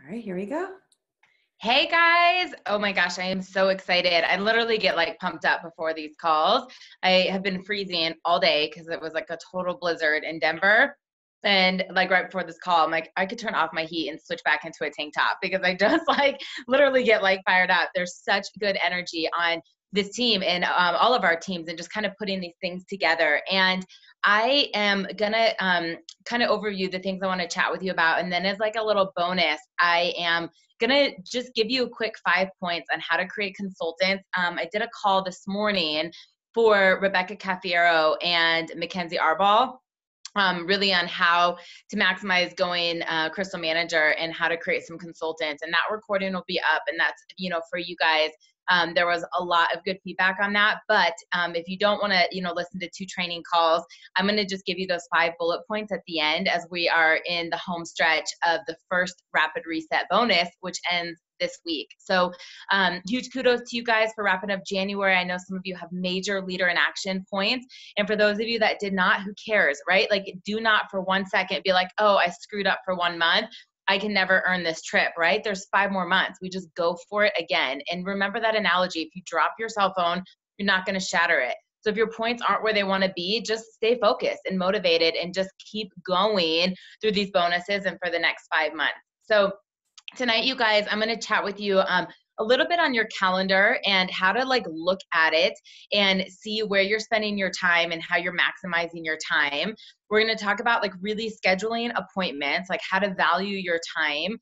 All right, here we go. Hey guys. Oh my gosh, I am so excited. I literally get like pumped up before these calls. I have been freezing all day because it was like a total blizzard in Denver. And like right before this call, I'm like, I could turn off my heat and switch back into a tank top because I just like literally get like fired up. There's such good energy on this team and all of our teams and just kind of putting these things together. And I am gonna kind of overview the things I want to chat with you about. And then as like a little bonus, I am gonna just give you a quick 5 points on how to create consultants. I did a call this morning for Rebecca Cafiero and Mackenzie Arball, really on how to maximize going Crystal Manager and how to create some consultants. And that recording will be up, and that's, for you guys. There was a lot of good feedback on that, but if you don't want to, listen to 2 training calls, I'm going to just give you those 5 bullet points at the end as we are in the home stretch of the first Rapid Reset bonus, which ends this week. So huge kudos to you guys for wrapping up January. I know some of you have major leader in action points. And for those of you that did not, who cares, right? Like, do not for 1 second be like, oh, I screwed up for 1 month. I can never earn this trip, right? There's 5 more months. We just go for it again. And remember that analogy. If you drop your cell phone, you're not going to shatter it. So if your points aren't where they want to be, just stay focused and motivated and just keep going through these bonuses and for the next 5 months. So tonight, you guys, I'm going to chat with you a little bit on your calendar and how to like look at it and see where you're spending your time and how you're maximizing your time. We're going to talk about like really scheduling appointments, like how to value your time,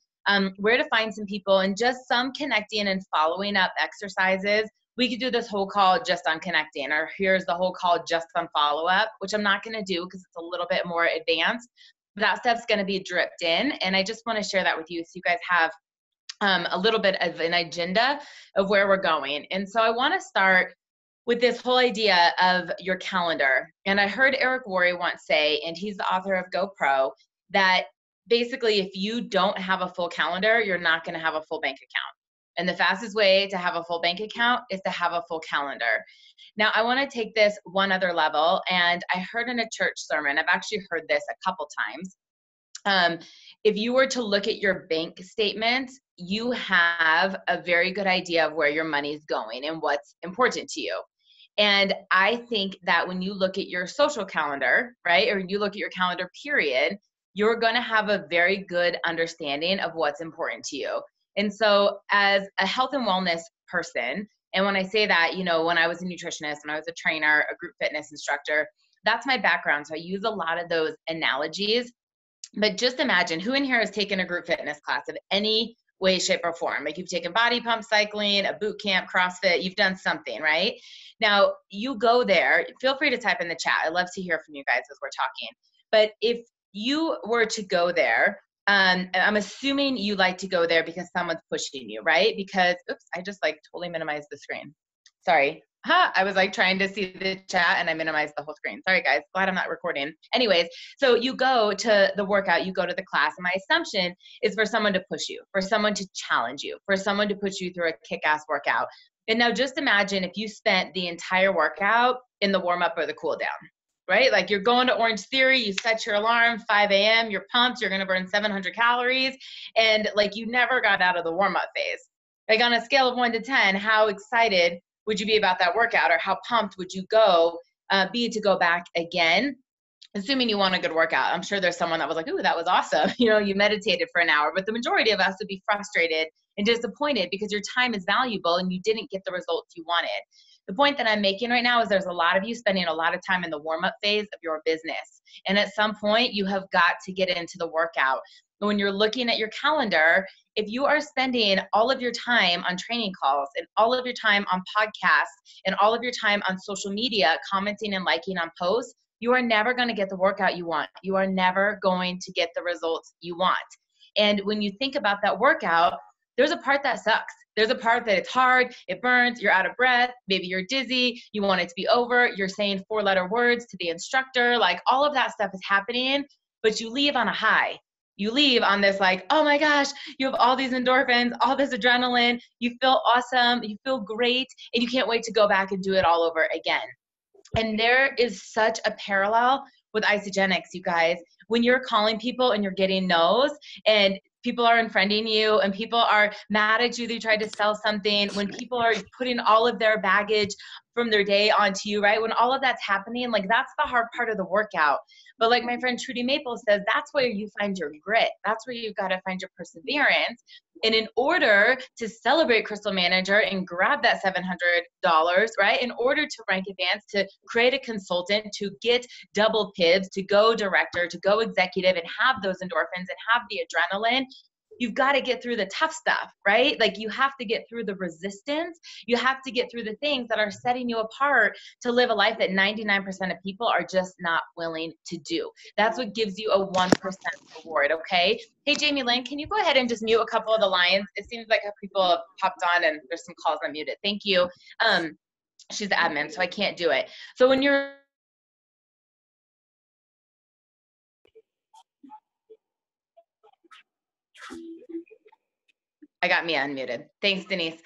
where to find some people, and just some connecting and following up exercises. We could do this whole call just on connecting, or here's the whole call just on follow-up, which I'm not going to do because it's a little bit more advanced. That stuff's going to be dripped in, and I just want to share that with you so you guys have a little bit of an agenda of where we're going. And so I want to start with this whole idea of your calendar. And I heard Eric Worre once say, and he's the author of GoPro, that basically if you don't have a full calendar, you're not going to have a full bank account. And the fastest way to have a full bank account is to have a full calendar. Now, I want to take this one other level, and I heard in a church sermon, I've actually heard this a couple times. If you were to look at your bank statement, you have a very good idea of where your money is going and what's important to you. And I think that when you look at your social calendar, right, or you look at your calendar period, you're going to have a very good understanding of what's important to you. And so as a health and wellness person, and when I say that, when I was a nutritionist, when I was a trainer, a group fitness instructor, that's my background. So I use a lot of those analogies. But just imagine, who in here has taken a group fitness class of any way, shape, or form? Like, you've taken body pump cycling, a boot camp, CrossFit, you've done something, right? Now, you go there, feel free to type in the chat. I love to hear from you guys as we're talking. But if you were to go there, I'm assuming you like to go there because someone's pushing you, right? Because, oops, I just like totally minimized the screen. Sorry. I was like trying to see the chat and I minimized the whole screen. Sorry guys, glad I'm not recording. Anyways, so you go to the workout, you go to the class, and my assumption is for someone to push you, for someone to challenge you, for someone to put you through a kick-ass workout. And now just imagine if you spent the entire workout in the warm-up or the cool down, right? Like, you're going to Orange Theory, you set your alarm, 5 a.m., you're pumped, you're gonna burn 700 calories, and like you never got out of the warm-up phase. Like, on a scale of 1 to 10, how excited would you be about that workout, or how pumped would you be to go back again, assuming you want a good workout? I'm sure there's someone that was like, ooh, that was awesome. You meditated for an hour, but the majority of us would be frustrated and disappointed because your time is valuable and you didn't get the results you wanted. The point that I'm making right now is there's a lot of you spending a lot of time in the warm-up phase of your business. And at some point, you have got to get into the workout. When you're looking at your calendar, if you are spending all of your time on training calls and all of your time on podcasts and all of your time on social media, commenting and liking on posts, you are never going to get the workout you want. You are never going to get the results you want. And when you think about that workout, there's a part that sucks. There's a part that it's hard, it burns, you're out of breath, maybe you're dizzy, you want it to be over, you're saying 4-letter words to the instructor, like all of that stuff is happening, but you leave on a high. You leave on this like, oh my gosh, you have all these endorphins, all this adrenaline, you feel awesome, you feel great, and you can't wait to go back and do it all over again. And there is such a parallel with Isagenix, you guys. When you're calling people and you're getting no's, and people are unfriending you and people are mad at you, they tried to sell something, when people are putting all of their baggage from their day onto you, right? When all of that's happening, like that's the hard part of the workout. But like my friend Trudy Maple says, that's where you find your grit. That's where you've got to find your perseverance. And in order to celebrate Crystal Manager and grab that $700, right? In order to rank advance, to create a consultant, to get double PIBs, to go director, to go executive and have those endorphins and have the adrenaline, you've got to get through the tough stuff, right? Like you have to get through the resistance. You have to get through the things that are setting you apart to live a life that 99% of people are just not willing to do. That's what gives you a 1% reward, okay? Hey, Jamie Lynn, can you go ahead and just mute a couple of the lines? It seems like people have popped on and there's some calls unmuted. Thank you. She's the admin, so I can't do it. So when you're I got me unmuted. Thanks, Denise.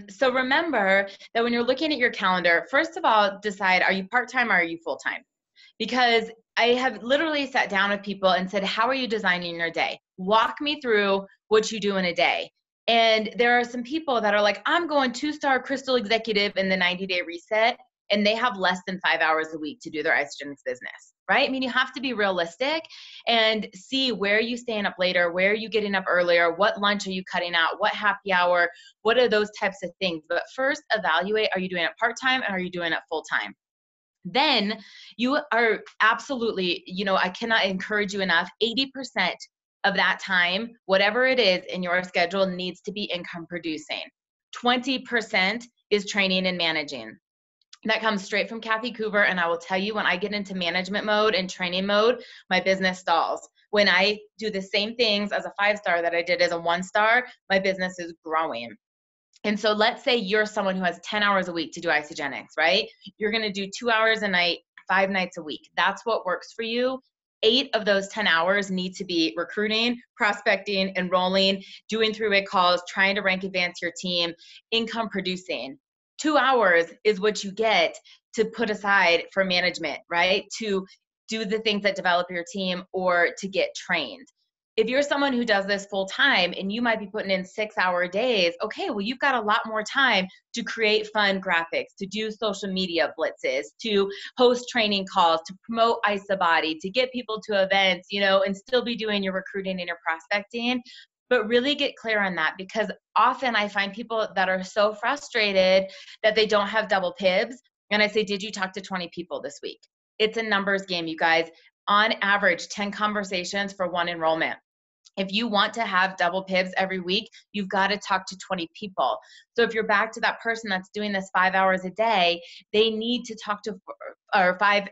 So remember that when you're looking at your calendar, first of all, decide, are you part-time or are you full-time? Because I have literally sat down with people and said, how are you designing your day? Walk me through what you do in a day. And there are some people that are like, I'm going 2-star Crystal executive in the 90-day reset, and they have less than 5 hours a week to do their Isagenix business, right? I mean, you have to be realistic and see where are you staying up later, where are you getting up earlier, what lunch are you cutting out, what happy hour, what are those types of things. But first evaluate, are you doing it part-time and are you doing it full-time? Then you are absolutely, I cannot encourage you enough, 80% of that time, whatever it is in your schedule, needs to be income producing. 20% is training and managing. That comes straight from Kathy Coover. And I will tell you, when I get into management mode and training mode, my business stalls. When I do the same things as a 5-star that I did as a 1-star, my business is growing. And so let's say you're someone who has 10 hours a week to do Isagenix, right? You're going to do 2 hours a night, 5 nights a week. That's what works for you. 8 of those 10 hours need to be recruiting, prospecting, enrolling, doing 3-way calls, trying to rank advance your team, income producing. 2 hours is what you get to put aside for management, right? To do the things that develop your team or to get trained. If you're someone who does this full time and you might be putting in 6-hour days, okay, well, you've got a lot more time to create fun graphics, to do social media blitzes, to host training calls, to promote IsaBody, to get people to events, and still be doing your recruiting and your prospecting. But really get clear on that, because often I find people that are so frustrated that they don't have double PIBs. And I say, did you talk to 20 people this week? It's a numbers game, you guys. On average, 10 conversations for 1 enrollment. If you want to have double PIBs every week, you've got to talk to 20 people. So if you're back to that person that's doing this 5 hours a day, they need to talk to, or 5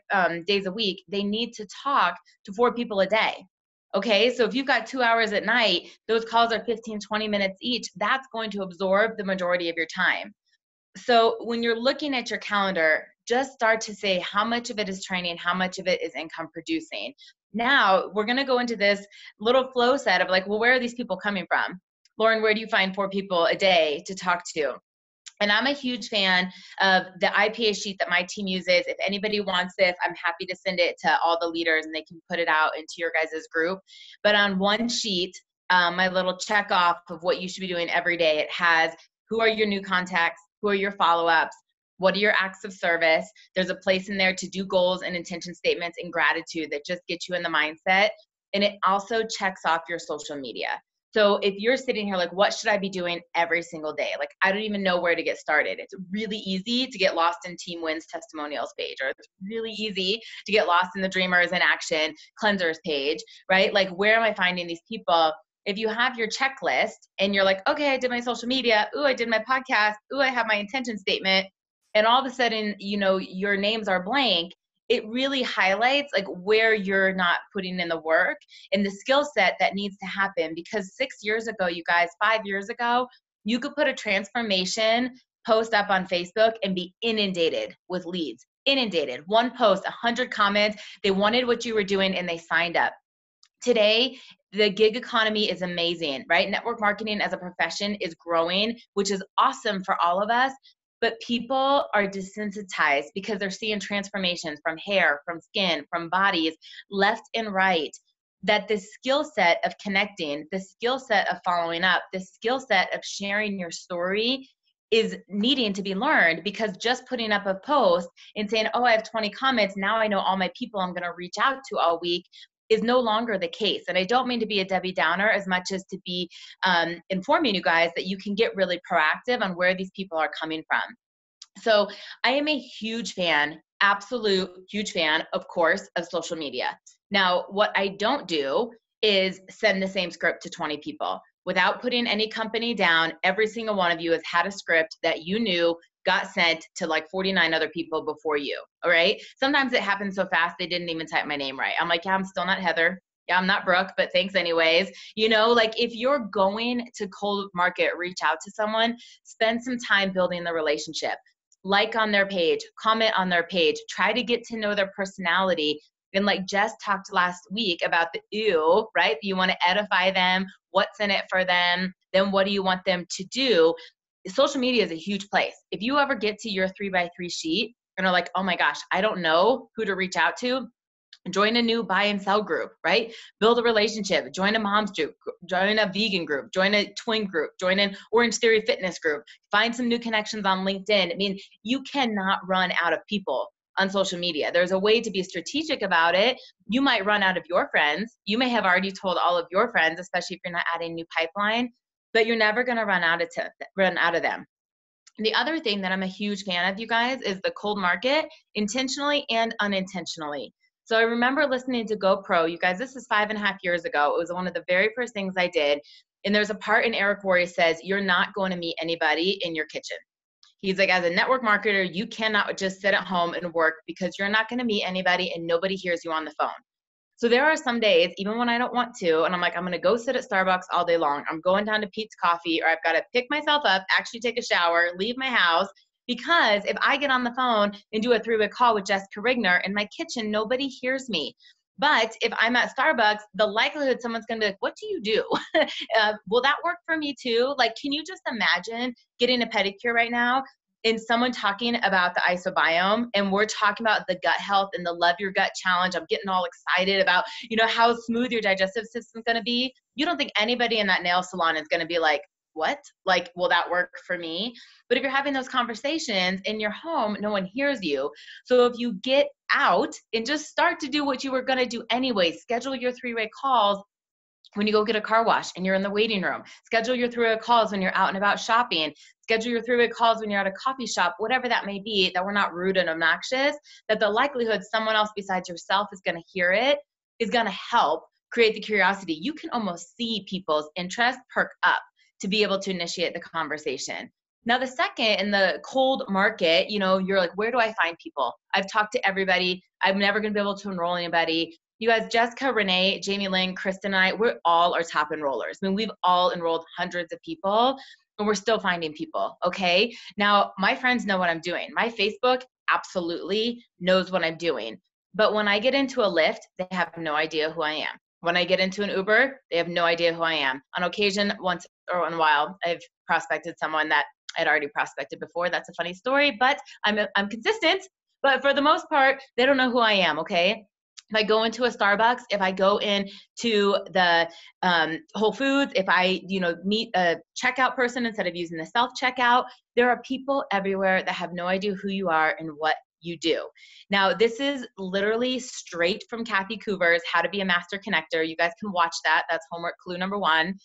days a week, they need to talk to 4 people a day. Okay, so if you've got 2 hours at night, those calls are 15, 20 minutes each. That's going to absorb the majority of your time. So when you're looking at your calendar, just start to say how much of it is training, how much of it is income producing. Now we're going to go into this little flow set of like, well, where are these people coming from? Lauren, where do you find 4 people a day to talk to? And I'm a huge fan of the IPA sheet that my team uses. If anybody wants this, I'm happy to send it to all the leaders and they can put it out into your guys' group. But on one sheet, my little check off of what you should be doing every day, it has who are your new contacts, who are your follow-ups, what are your acts of service. There's a place in there to do goals and intention statements and gratitude that just get you in the mindset. And it also checks off your social media. So if you're sitting here like, what should I be doing every single day? Like, I don't even know where to get started. It's really easy to get lost in Team Wins testimonials page, or it's really easy to get lost in the Dreamers in Action cleansers page, right? Like, where am I finding these people? If you have your checklist and you're like, okay, I did my social media. Ooh, I did my podcast. Ooh, I have my intention statement. And all of a sudden, your names are blank. It really highlights like where you're not putting in the work and the skill set that needs to happen. Because 6 years ago, you guys, 5 years ago, you could put a transformation post up on Facebook and be inundated with leads. Inundated. One post, 100 comments. They wanted what you were doing and they signed up. Today, the gig economy is amazing, right? Network marketing as a profession is growing, which is awesome for all of us. But people are desensitized because they're seeing transformations from hair, from skin, from bodies, left and right. that the skill set of connecting, the skill set of following up, the skill set of sharing your story is needing to be learned, because just putting up a post and saying, oh, I have 20 comments, now I know all my people I'm going to reach out to all week, is no longer the case. And I don't mean to be a Debbie Downer as much as to be informing you guys that you can get really proactive on where these people are coming from. So I am a huge fan, absolute huge fan, of course, of social media. Now, what I don't do is send the same script to 20 people. Without putting any company down, every single one of you has had a script that you knew got sent to like 49 other people before you, all right? Sometimes it happens so fast, they didn't even type my name right. I'm like, yeah, I'm still not Heather. Yeah, I'm not Brooke, but thanks anyways. You know, like if you're going to cold market, reach out to someone, spend some time building the relationship. Like on their page, comment on their page, try to get to know their personality. And like Jess talked last week about the ew, right? You want to edify them, what's in it for them, then what do you want them to do? Social media is a huge place. If you ever get to your 3x3 sheet and are like, oh my gosh, I don't know who to reach out to, join a new buy and sell group, right? Build a relationship, join a mom's group, join a vegan group, join a twin group, join an Orange Theory fitness group, find some new connections on LinkedIn. I mean, you cannot run out of people on social media. There's a way to be strategic about it. You might run out of your friends. You may have already told all of your friends, especially if you're not adding new pipeline, but you're never going to run out of them. The other thing that I'm a huge fan of, you guys, is the cold market, intentionally and unintentionally. So I remember listening to GoPro, you guys, this is 5.5 years ago. It was one of the very first things I did. And there's a part in Eric where he says, you're not going to meet anybody in your kitchen. He's like, as a network marketer, you cannot just sit at home and work, because you're not going to meet anybody and nobody hears you on the phone. So there are some days, even when I don't want to, and I'm like, I'm going to go sit at Starbucks all day long. I'm going down to Pete's Coffee, or I've got to pick myself up, actually take a shower, leave my house. Because if I get on the phone and do a 3-way call with Jessica Rigner in my kitchen, nobody hears me. But if I'm at Starbucks, the likelihood someone's going to be like, what do you do? Will that work for me too? Like, can you just imagine getting a pedicure right now and someone talking about the isobiome, and we're talking about the gut health and the Love Your Gut Challenge? I'm getting all excited about, you know, how smooth your digestive system's going to be. You don't think anybody in that nail salon is going to be like, what? Like, will that work for me? But if you're having those conversations in your home, no one hears you. So if you get out and just start to do what you were going to do anyway, schedule your 3-way calls when you go get a car wash and you're in the waiting room, schedule your 3-way calls when you're out and about shopping, schedule your 3-way calls when you're at a coffee shop, whatever that may be, that we're not rude and obnoxious, that the likelihood someone else besides yourself is going to hear it is going to help create the curiosity. You can almost see people's interest perk up to be able to initiate the conversation. Now, the second, in the cold market, you know, you're like, where do I find people? I've talked to everybody. I'm never going to be able to enroll anybody. You guys, Jessica, Renee, Jamie Lynn, Kristen, and I, we're all our top enrollers. I mean, we've all enrolled hundreds of people, and we're still finding people, okay? Now, my friends know what I'm doing. My Facebook absolutely knows what I'm doing. But when I get into a Lyft, they have no idea who I am. When I get into an Uber, they have no idea who I am. On occasion, once or in a while, I've prospected someone that I'd already prospected before. That's a funny story, but I'm consistent. But for the most part, they don't know who I am, okay? If I go into a Starbucks, if I go into the Whole Foods, if I, you know, meet a checkout person instead of using the self-checkout, there are people everywhere that have no idea who you are and what you do. Now, this is literally straight from Kathy Coover's How to Be a Master Connector. You guys can watch that. That's homework clue number 1.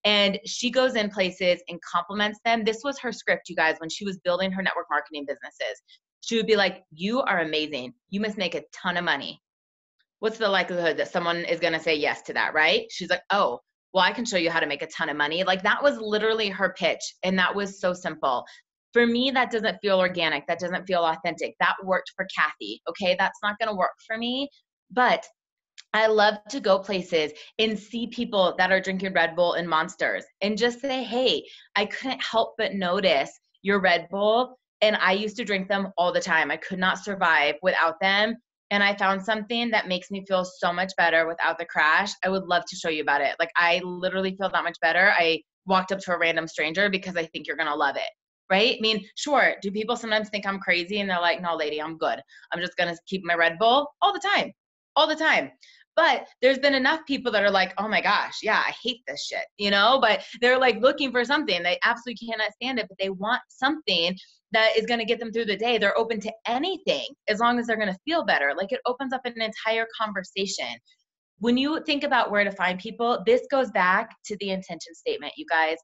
And she goes in places and compliments them. This was her script, you guys, when she was building her network marketing businesses. She would be like, you are amazing. You must make a ton of money. What's the likelihood that someone is going to say yes to that, right? She's like, oh, well, I can show you how to make a ton of money. Like, that was literally her pitch. And that was so simple. For me, that doesn't feel organic. That doesn't feel authentic. That worked for Kathy. Okay. That's not going to work for me. But I love to go places and see people that are drinking Red Bull and Monsters and just say, hey, I couldn't help but notice your Red Bull. And I used to drink them all the time. I could not survive without them. And I found something that makes me feel so much better without the crash. I would love to show you about it. Like, I literally feel that much better. I walked up to a random stranger because I think you're going to love it. Right? I mean, sure. Do people sometimes think I'm crazy and they're like, no, lady, I'm good. I'm just going to keep my Red Bull all the time. But there's been enough people that are like, oh my gosh, yeah, I hate this shit, you know, but they're like looking for something. They absolutely cannot stand it, but they want something that is going to get them through the day. They're open to anything as long as they're going to feel better. Like, it opens up an entire conversation. When you think about where to find people, this goes back to the intention statement, you guys.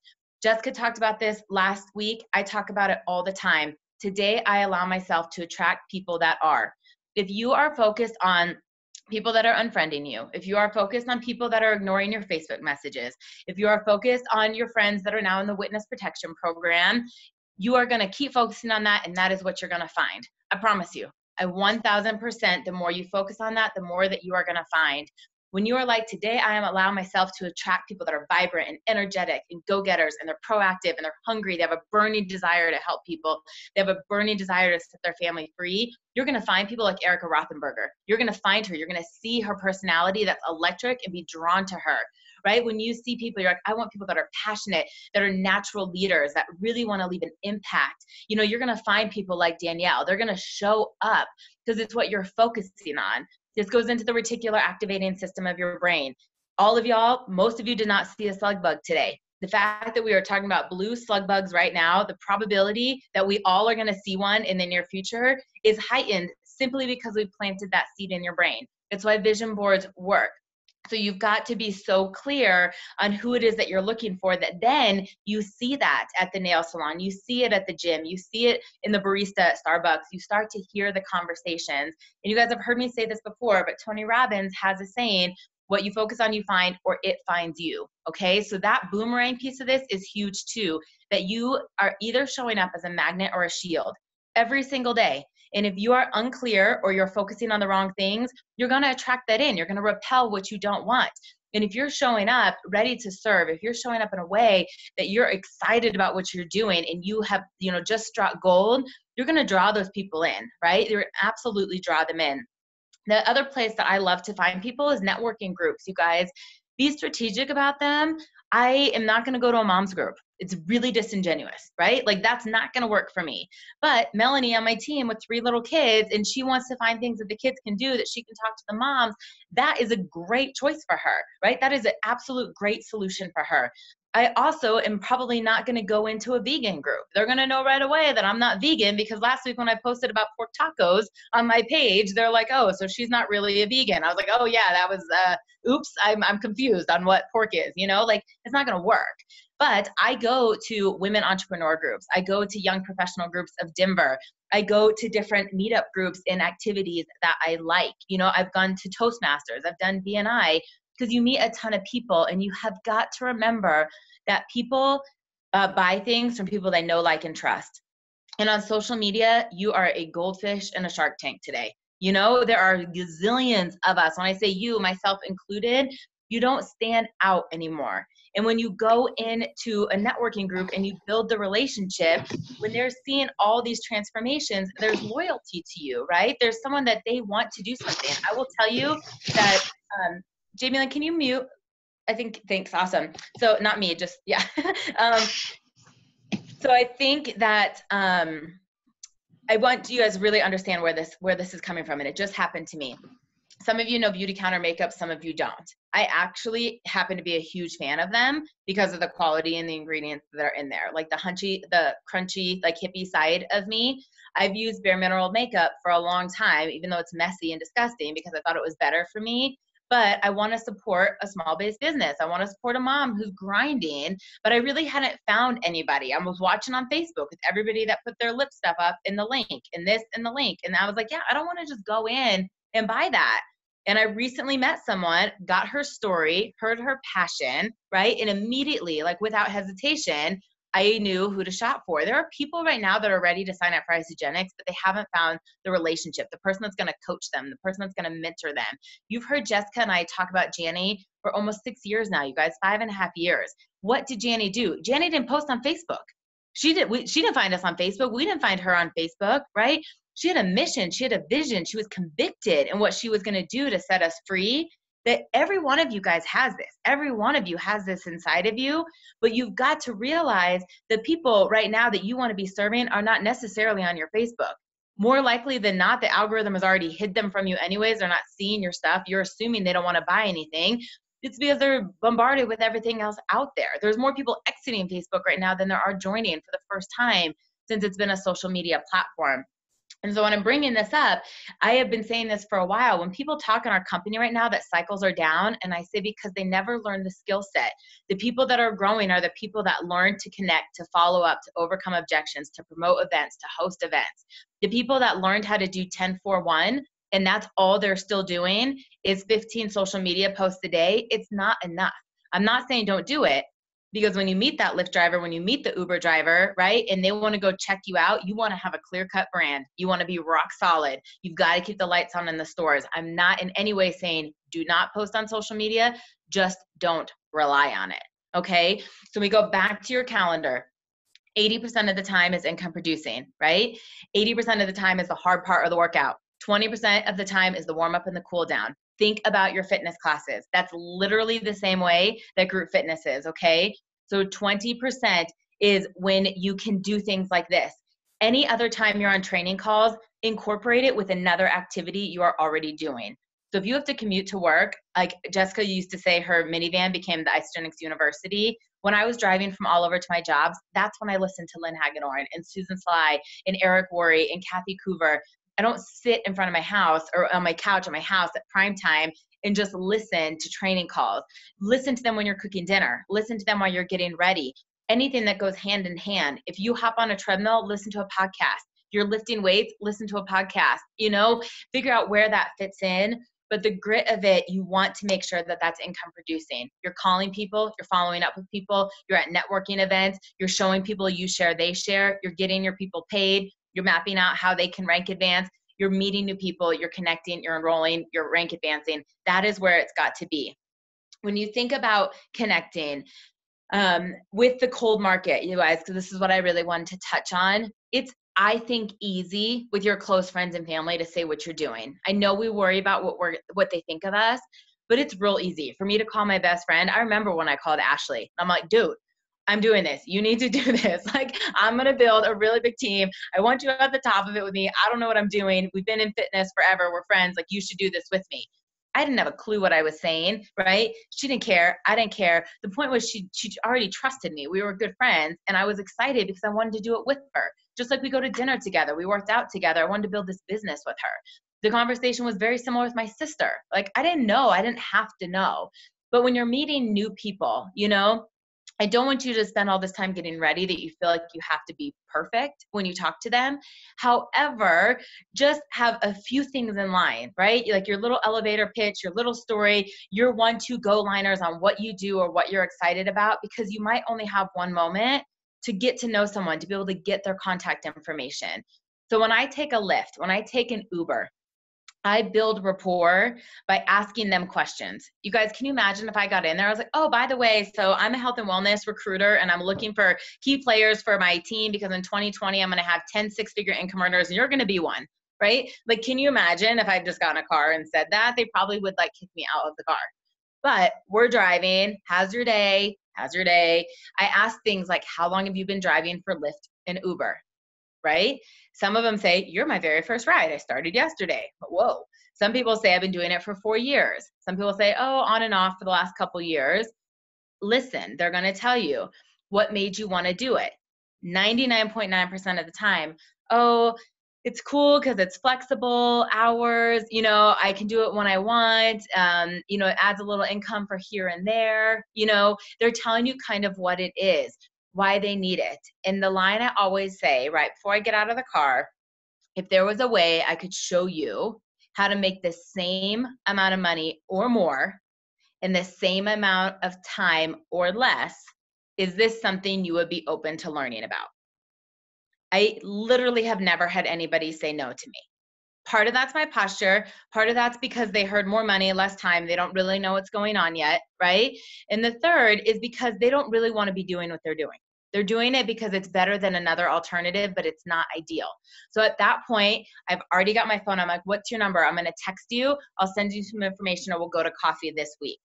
Jessica talked about this last week. I talk about it all the time. Today, I allow myself to attract people that are. If you are focused on people that are unfriending you, if you are focused on people that are ignoring your Facebook messages, if you are focused on your friends that are now in the witness protection program, you are going to keep focusing on that, and that is what you're going to find. I promise you. 1000%, the more you focus on that, the more that you are going to find. When you are like, today I am allowing myself to attract people that are vibrant and energetic and go-getters, and they're proactive and they're hungry, they have a burning desire to help people, they have a burning desire to set their family free, you're going to find people like Erica Rothenberger. You're going to find her. You're going to see her personality that's electric and be drawn to her, right? When you see people, you're like, I want people that are passionate, that are natural leaders, that really want to leave an impact. You know, you're going to find people like Danielle. They're going to show up because it's what you're focusing on. This goes into the reticular activating system of your brain. All of y'all, most of you did not see a slug bug today. The fact that we are talking about blue slug bugs right now, the probability that we all are going to see one in the near future is heightened simply because we planted that seed in your brain. It's why vision boards work. So you've got to be so clear on who it is that you're looking for, that then you see that at the nail salon, you see it at the gym, you see it in the barista at Starbucks, you start to hear the conversations. And you guys have heard me say this before, but Tony Robbins has a saying, what you focus on, you find, or it finds you. Okay, so that boomerang piece of this is huge too, that you are either showing up as a magnet or a shield every single day. And if you are unclear or you're focusing on the wrong things, you're going to attract that in. You're going to repel what you don't want. And if you're showing up ready to serve, if you're showing up in a way that you're excited about what you're doing and you have, you know, just struck gold, you're going to draw those people in, right? You're absolutely draw them in. The other place that I love to find people is networking groups. You guys, be strategic about them. I am not going to go to a mom's group. It's really disingenuous, right? Like, that's not going to work for me. But Melanie on my team with 3 little kids, and she wants to find things that the kids can do that she can talk to the moms. That is a great choice for her, right? That is an absolute great solution for her. I also am probably not going to go into a vegan group. They're going to know right away that I'm not vegan, because last week when I posted about pork tacos on my page, they're like, oh, so she's not really a vegan. I was like, oh yeah, that was, oops, I'm confused on what pork is, you know, like, it's not going to work. But I go to women entrepreneur groups. I go to young professional groups of Denver. I go to different meetup groups and activities that I like. You know, I've gone to Toastmasters. I've done BNI, because you meet a ton of people, and you have got to remember that people buy things from people they know, like, and trust. And on social media, you are a goldfish in a shark tank today. You know, there are gazillions of us. When I say you, myself included, you don't stand out anymore. And when you go into a networking group and you build the relationship, when they're seeing all these transformations, there's loyalty to you, right? There's someone that they want to do something. I will tell you that, Jamie Lynn, can you mute? I think, thanks, awesome. So not me, just, yeah. So I think that I want you guys to really understand where this is coming from, and it just happened to me. Some of you know Beautycounter makeup, some of you don't. I actually happen to be a huge fan of them because of the quality and the ingredients that are in there. Like the crunchy, like hippie side of me. I've used Bare Mineral makeup for a long time, even though it's messy and disgusting, because I thought it was better for me. But I want to support a small-based business. I want to support a mom who's grinding, but I really hadn't found anybody. I was watching on Facebook with everybody that put their lip stuff up in the link and this and the link. And I was like, yeah, I don't want to just go in and buy that. And I recently met someone, got her story, heard her passion, right? And immediately, like without hesitation, I knew who to shop for. There are people right now that are ready to sign up for Isagenix, but they haven't found the relationship, the person that's going to coach them, the person that's going to mentor them. You've heard Jessica and I talk about Janny for almost 6 years now, you guys, 5.5 years. What did Janny do? Janny didn't post on Facebook. She didn't find us on Facebook. We didn't find her on Facebook, right? She had a mission. She had a vision. She was convicted in what she was going to do to set us free. That every one of you guys has this. Every one of you has this inside of you, but you've got to realize the people right now that you want to be serving are not necessarily on your Facebook. more likely than not, the algorithm has already hid them from you anyways. They're not seeing your stuff. You're assuming they don't want to buy anything. It's because they're bombarded with everything else out there. There's more people exiting Facebook right now than there are joining for the first time since it's been a social media platform. And so when I'm bringing this up, I have been saying this for a while. When people talk in our company right now that cycles are down, and I say because they never learned the skill set. The people that are growing are the people that learn to connect, to follow up, to overcome objections, to promote events, to host events. The people that learned how to do 10-4-1, and that's all they're still doing, is 15 social media posts a day. It's not enough. I'm not saying don't do it. Because when you meet that Lyft driver, when you meet the Uber driver, right, and they want to go check you out, you want to have a clear-cut brand. You want to be rock solid. You've got to keep the lights on in the stores. I'm not in any way saying do not post on social media. Just don't rely on it, okay? So we go back to your calendar. 80% of the time is income producing, right? 80% of the time is the hard part of the workout. 20% of the time is the warm up and the cool down. Think about your fitness classes. That's literally the same way that group fitness is, okay? So 20% is when you can do things like this. Any other time you're on training calls, incorporate it with another activity you are already doing. So if you have to commute to work, like Jessica used to say, her minivan became the Isogenics University. When I was driving from all over to my jobs, that's when I listened to Lynn Hagedorn and Susan Sly and Eric Worre and Kathy Coover. I don't sit in front of my house or on my couch at my house at prime time and just listen to training calls. Listen to them when you're cooking dinner. Listen to them while you're getting ready. Anything that goes hand in hand. If you hop on a treadmill, listen to a podcast. You're lifting weights, listen to a podcast. You know, figure out where that fits in. But the grit of it, you want to make sure that that's income producing. You're calling people, you're following up with people, you're at networking events, you're showing people you share, they share, you're getting your people paid, you're mapping out how they can rank advance, you're meeting new people, you're connecting, you're enrolling, you're rank advancing. That is where it's got to be. When you think about connecting with the cold market, you guys, because this is what I really wanted to touch on, it's, I think, easy with your close friends and family to say what you're doing. I know we worry about what they think of us, but it's real easy for me to call my best friend. I remember when I called Ashley, I'm like, dude, I'm doing this. You need to do this. Like, I'm going to build a really big team. I want you at the top of it with me. I don't know what I'm doing. We've been in fitness forever. We're friends. Like, you should do this with me. I didn't have a clue what I was saying, right? She didn't care. I didn't care. The point was she already trusted me. We were good friends, and I was excited because I wanted to do it with her. Just like we go to dinner together. We worked out together. I wanted to build this business with her. The conversation was very similar with my sister. Like, I didn't know. I didn't have to know. But when you're meeting new people, you know, I don't want you to spend all this time getting ready that you feel like you have to be perfect when you talk to them. However, just have a few things in line, right? Like your little elevator pitch, your little story, your 1-2 go liners on what you do or what you're excited about, because you might only have one moment to get to know someone, to be able to get their contact information. So when I take a Lyft, when I take an Uber, I build rapport by asking them questions. You guys, can you imagine if I got in there? I was like, oh, by the way, so I'm a health and wellness recruiter and I'm looking for key players for my team because in 2020, I'm going to have 10 six-figure income earners and you're going to be one, right? Like, can you imagine if I just got in a car and said that? They probably would like kick me out of the car. But we're driving. How's your day? How's your day? I ask things like, how long have you been driving for Lyft and Uber? Right? Some of them say, you're my very first ride. I started yesterday. But whoa. Some people say, I've been doing it for 4 years. Some people say, oh, on and off for the last couple years. Listen, they're going to tell you what made you want to do it. 99.9% of the time, oh, it's cool because it's flexible hours. You know, I can do it when I want. You know, it adds a little income for here and there. You know, they're telling you kind of what it is, why they need it. And the line I always say right before I get out of the car, if there was a way I could show you how to make the same amount of money or more in the same amount of time or less, is this something you would be open to learning about? I literally have never had anybody say no to me. Part of that's my posture. Part of that's because they heard more money, less time. They don't really know what's going on yet, right? And the third is because they don't really want to be doing what they're doing. They're doing it because it's better than another alternative, but it's not ideal. So at that point, I've already got my phone. I'm like, what's your number? I'm going to text you. I'll send you some information or we'll go to coffee this week.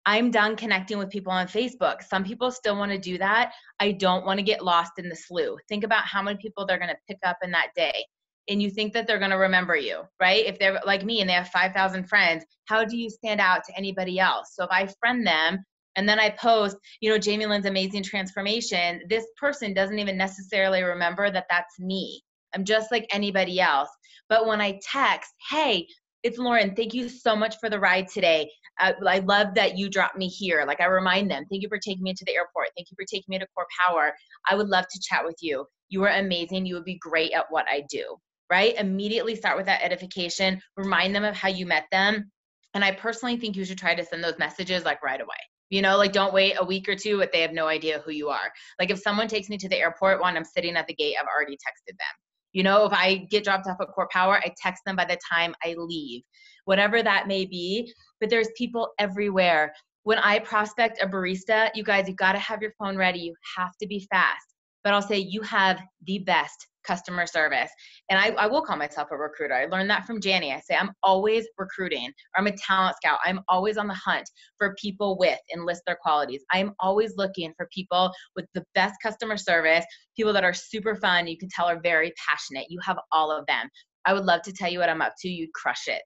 I'm done connecting with people on Facebook. Some people still want to do that. I don't want to get lost in the slew. Think about how many people they're going to pick up in that day. and you think that they're going to remember you, right? If they're like me and they have 5,000 friends, how do you stand out to anybody else? So if I friend them and then I post, Jamie Lynn's amazing transformation, this person doesn't even necessarily remember that that's me. I'm just like anybody else. But when I text, hey, it's Lauren, thank you so much for the ride today. I love that you dropped me here. Like I remind them, thank you for taking me to the airport. Thank you for taking me to Core Power. I would love to chat with you. You are amazing. You would be great at what I do, right? Immediately start with that edification. Remind them of how you met them. And I personally think you should try to send those messages like right away. Like don't wait a week or two if they have no idea who you are. Like if someone takes me to the airport when I'm sitting at the gate, I've already texted them. If I get dropped off at Core Power, I text them by the time I leave, whatever that may be. But there's people everywhere. When I prospect a barista, you guys, you got to have your phone ready. You have to be fast. But I'll say you have the best customer service. And I will call myself a recruiter. I learned that from Janny. I say I'm always recruiting, or I'm a talent scout. I'm always on the hunt for people with and list their qualities. I'm always looking for people with the best customer service, people that are super fun. You can tell are very passionate. You have all of them. I would love to tell you what I'm up to. You'd crush it.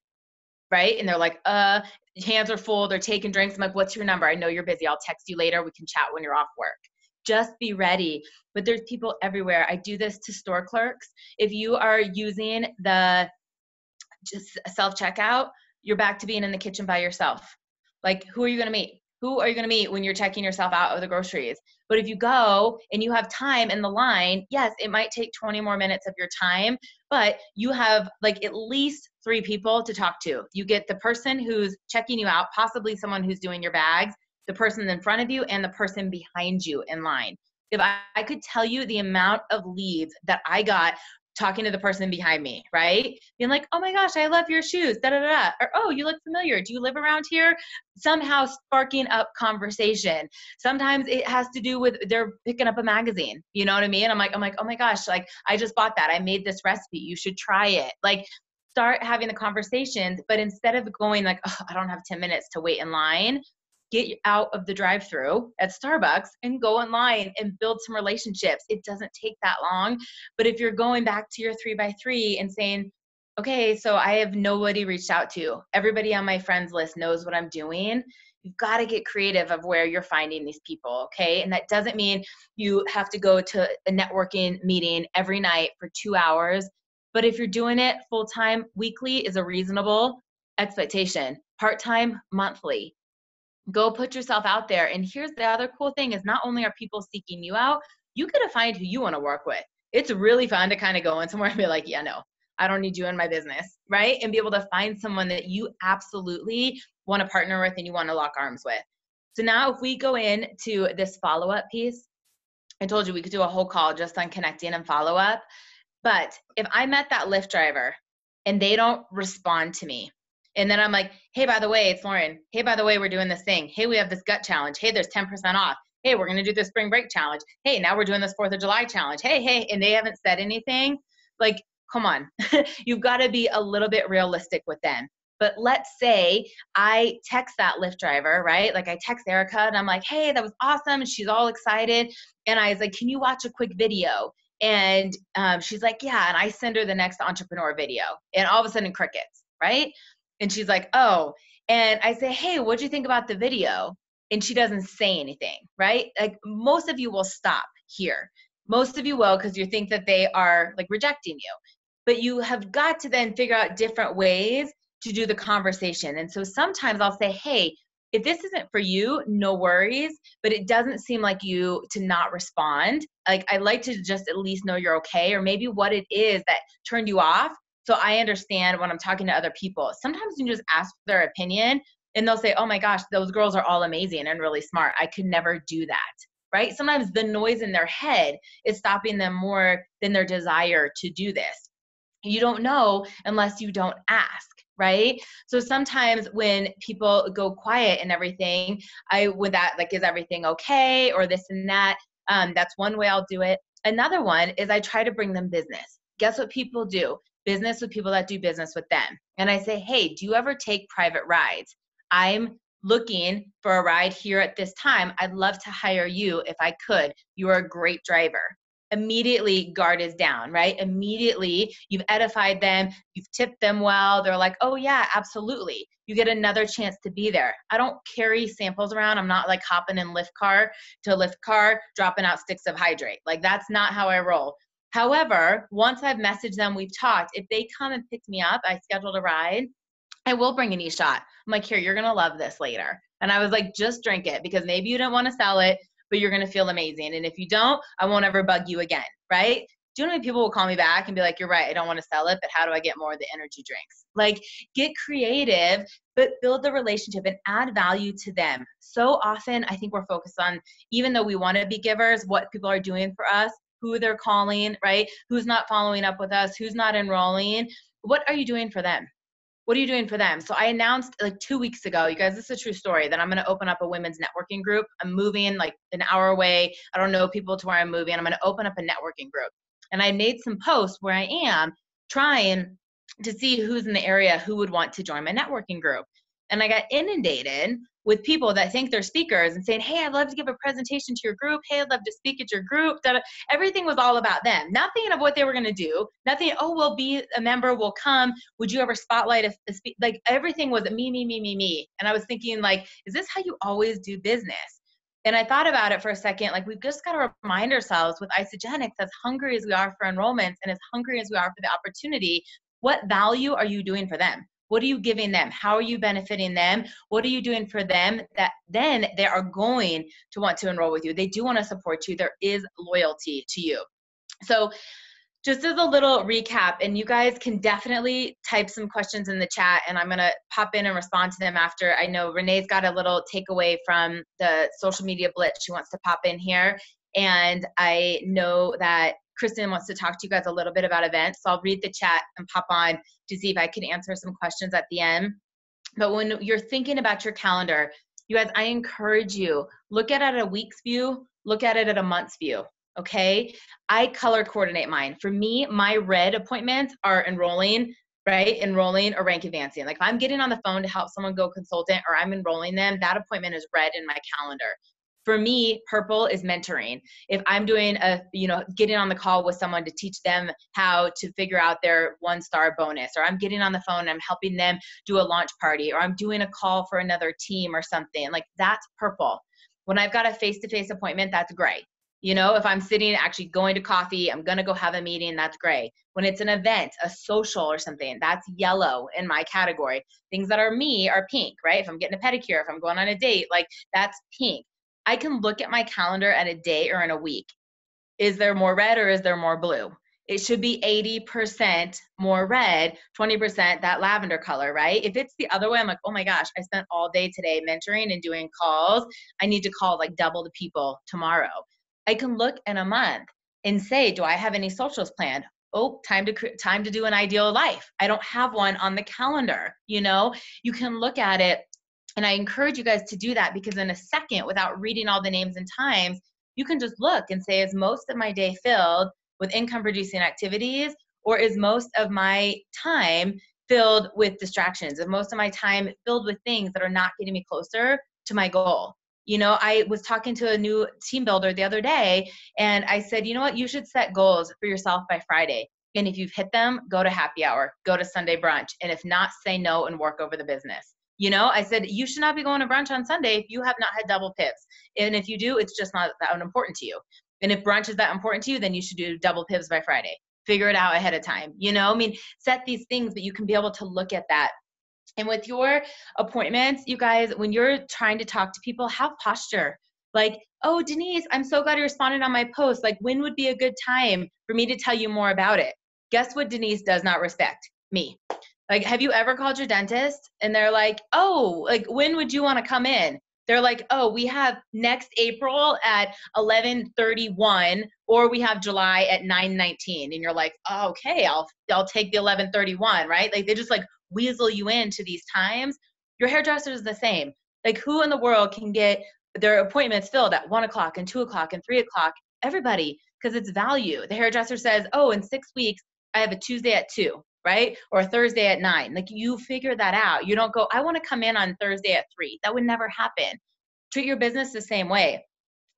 Right? And they're like, hands are full. They're taking drinks. I'm like, what's your number? I know you're busy. I'll text you later. We can chat when you're off work. Just be ready. But there's people everywhere. I do this to store clerks. If you are using the just self-checkout, you're back to being in the kitchen by yourself. Like, who are you going to meet? Who are you going to meet when you're checking yourself out of the groceries? But if you go and you have time in the line, yes, it might take 20 more minutes of your time, but you have like at least 3 people to talk to. You get the person who's checking you out, possibly someone who's doing your bags, the person in front of you, and the person behind you in line. If I could tell you the amount of leads that I got talking to the person behind me, right? Being like, oh my gosh, I love your shoes, da da da. Or, oh, you look familiar. Do you live around here? Somehow sparking up conversation. Sometimes it has to do with they're picking up a magazine. You know what I mean? I'm like, oh my gosh, like I just bought that. I made this recipe. You should try it. Like start having the conversations, but instead of going like, oh, I don't have 10 minutes to wait in line, get out of the drive-through at Starbucks and go online and build some relationships. It doesn't take that long. But if you're going back to your 3x3 and saying, okay, so I have nobody reached out to. Everybody on my friends list knows what I'm doing. You've got to get creative of where you're finding these people, okay? And that doesn't mean you have to go to a networking meeting every night for 2 hours. But if you're doing it full-time, weekly is a reasonable expectation. Part-time, monthly. Go put yourself out there. And here's the other cool thing is not only are people seeking you out, you get to find who you want to work with. It's really fun to kind of go in somewhere and be like, yeah, no, I don't need you in my business, right? And be able to find someone that you absolutely want to partner with and you want to lock arms with. So now if we go into this follow-up piece, I told you we could do a whole call just on connecting and follow-up. But if I met that Lyft driver and they don't respond to me, and then I'm like, hey, by the way, it's Lauren. Hey, by the way, we're doing this thing. Hey, we have this gut challenge. Hey, there's 10% off. Hey, we're going to do this spring break challenge. Hey, now we're doing this 4th of July challenge. Hey, and they haven't said anything. Like, come on. You've got to be a little bit realistic with them. But let's say I text that Lyft driver, right? Like I text Erica and I'm like, hey, that was awesome. And she's all excited. And I was like, can you watch a quick video? And she's like, yeah. And I send her the next entrepreneur video. And all of a sudden crickets, right? And she's like, oh, and I say, hey, what'd you think about the video? And she doesn't say anything, right? Like most of you will stop here. Most of you will because you think that they are like rejecting you. But you have got to then figure out different ways to do the conversation. And so sometimes I'll say, hey, if this isn't for you, no worries, but it doesn't seem like you to not respond. Like I'd like to just at least know you're okay, or maybe what it is that turned you off. So I understand when I'm talking to other people, sometimes you can just ask for their opinion and they'll say, oh my gosh, those girls are all amazing and really smart. I could never do that, right? Sometimes the noise in their head is stopping them more than their desire to do this. You don't know unless you don't ask, right? So sometimes when people go quiet and everything, with that, like, is everything okay? Or this and that. That's one way I'll do it. Another one is I try to bring them business. Guess what people do? Business with people that do business with them. And I say, hey, do you ever take private rides? I'm looking for a ride here at this time. I'd love to hire you if I could. You are a great driver. immediately guard is down, right? Immediately you've edified them, you've tipped them well. They're like, oh yeah, absolutely. You get another chance to be there. I don't carry samples around. I'm not like hopping in lift car to lift car, dropping out sticks of hydrate. Like that's not how I roll. However, once I've messaged them, we've talked, if they come and pick me up, I scheduled a ride, I will bring an e-shot. I'm like, here, you're going to love this later. And I was like, just drink it because maybe you don't want to sell it, but you're going to feel amazing. And if you don't, I won't ever bug you again. Right? Do you know how many people will call me back and be like, you're right, I don't want to sell it, but how do I get more of the energy drinks? Like, get creative, but build the relationship and add value to them. So often, I think we're focused on, even though we want to be givers, what people are doing for us, who they're calling, right? Who's not following up with us, who's not enrolling. What are you doing for them? What are you doing for them? So I announced like 2 weeks ago, you guys, this is a true story, that I'm going to open up a women's networking group. I'm moving like an hour away. I don't know people to where I'm moving. I'm going to open up a networking group. And I made some posts where I am trying to see who's in the area who would want to join my networking group. And I got inundated with people that think they're speakers and saying, hey, I'd love to give a presentation to your group. Hey, I'd love to speak at your group. Everything was all about them. Nothing of what they were going to do. Nothing, oh, we'll be a member, we'll come. Would you ever spotlight a speak? Like everything was me, me, me, me, me. And I was thinking like, is this how you always do business? And I thought about it for a second, like we've just got to remind ourselves with Isagenix, as hungry as we are for enrollments and as hungry as we are for the opportunity, what value are you doing for them? What are you giving them? How are you benefiting them? What are you doing for them that then they are going to want to enroll with you? They do want to support you. There is loyalty to you. So just as a little recap, and you guys can definitely type some questions in the chat and I'm going to pop in and respond to them after. I know Renee's got a little takeaway from the social media blitz. She wants to pop in here. And I know that Kristen wants to talk to you guys a little bit about events. So I'll read the chat and pop on to see if I can answer some questions at the end. But when you're thinking about your calendar, you guys, I encourage you, look at it at a week's view, look at it at a month's view. Okay. I color coordinate mine. For me, my red appointments are enrolling, right? Enrolling or rank advancing. Like if I'm getting on the phone to help someone go consultant or I'm enrolling them, that appointment is red in my calendar. For me, purple is mentoring. If I'm doing getting on the call with someone to teach them how to figure out their 1-star bonus, or I'm getting on the phone and I'm helping them do a launch party, or I'm doing a call for another team or something, like that's purple. When I've got a face-to-face appointment, that's gray. You know, if I'm sitting actually going to coffee, I'm going to go have a meeting, that's gray. When it's an event, a social or something, that's yellow in my category. Things that are me are pink, right? If I'm getting a pedicure, if I'm going on a date, like that's pink. I can look at my calendar at a day or in a week. Is there more red or is there more blue? It should be 80% more red, 20% that lavender color, right? If it's the other way, I'm like, oh my gosh, I spent all day today mentoring and doing calls. I need to call like double the people tomorrow. I can look in a month and say, do I have any socials planned? Oh, time to do an ideal life. I don't have one on the calendar. You know, you can look at it. And I encourage you guys to do that because in a second, without reading all the names and times, you can just look and say, is most of my day filled with income producing activities, or is most of my time filled with distractions? Is most of my time filled with things that are not getting me closer to my goal? You know, I was talking to a new team builder the other day and I said, you know what, you should set goals for yourself by Friday. And if you've hit them, go to happy hour, go to Sunday brunch. And if not, say no and work over the business. You know, I said, you should not be going to brunch on Sunday if you have not had double pips. And if you do, it's just not that important to you. And if brunch is that important to you, then you should do double pips by Friday. Figure it out ahead of time. You know, I mean, set these things that you can be able to look at that. And with your appointments, you guys, when you're trying to talk to people, have posture. Like, oh, Denise, I'm so glad you responded on my post. Like, when would be a good time for me to tell you more about it? Guess what Denise does not respect? Me. Like, have you ever called your dentist and they're like, oh, like, when would you want to come in? They're like, oh, we have next April at 11:31, or we have July at 9:19. And you're like, oh, okay, I'll take the 11:31, right? Like, they just like weasel you into these times. Your hairdresser is the same. Like, who in the world can get their appointments filled at 1 o'clock and 2 o'clock and 3 o'clock? Everybody, because it's value. The hairdresser says, oh, in 6 weeks, I have a Tuesday at 2. Right? Or a Thursday at 9. Like, you figure that out. You don't go, I want to come in on Thursday at 3. That would never happen. Treat your business the same way.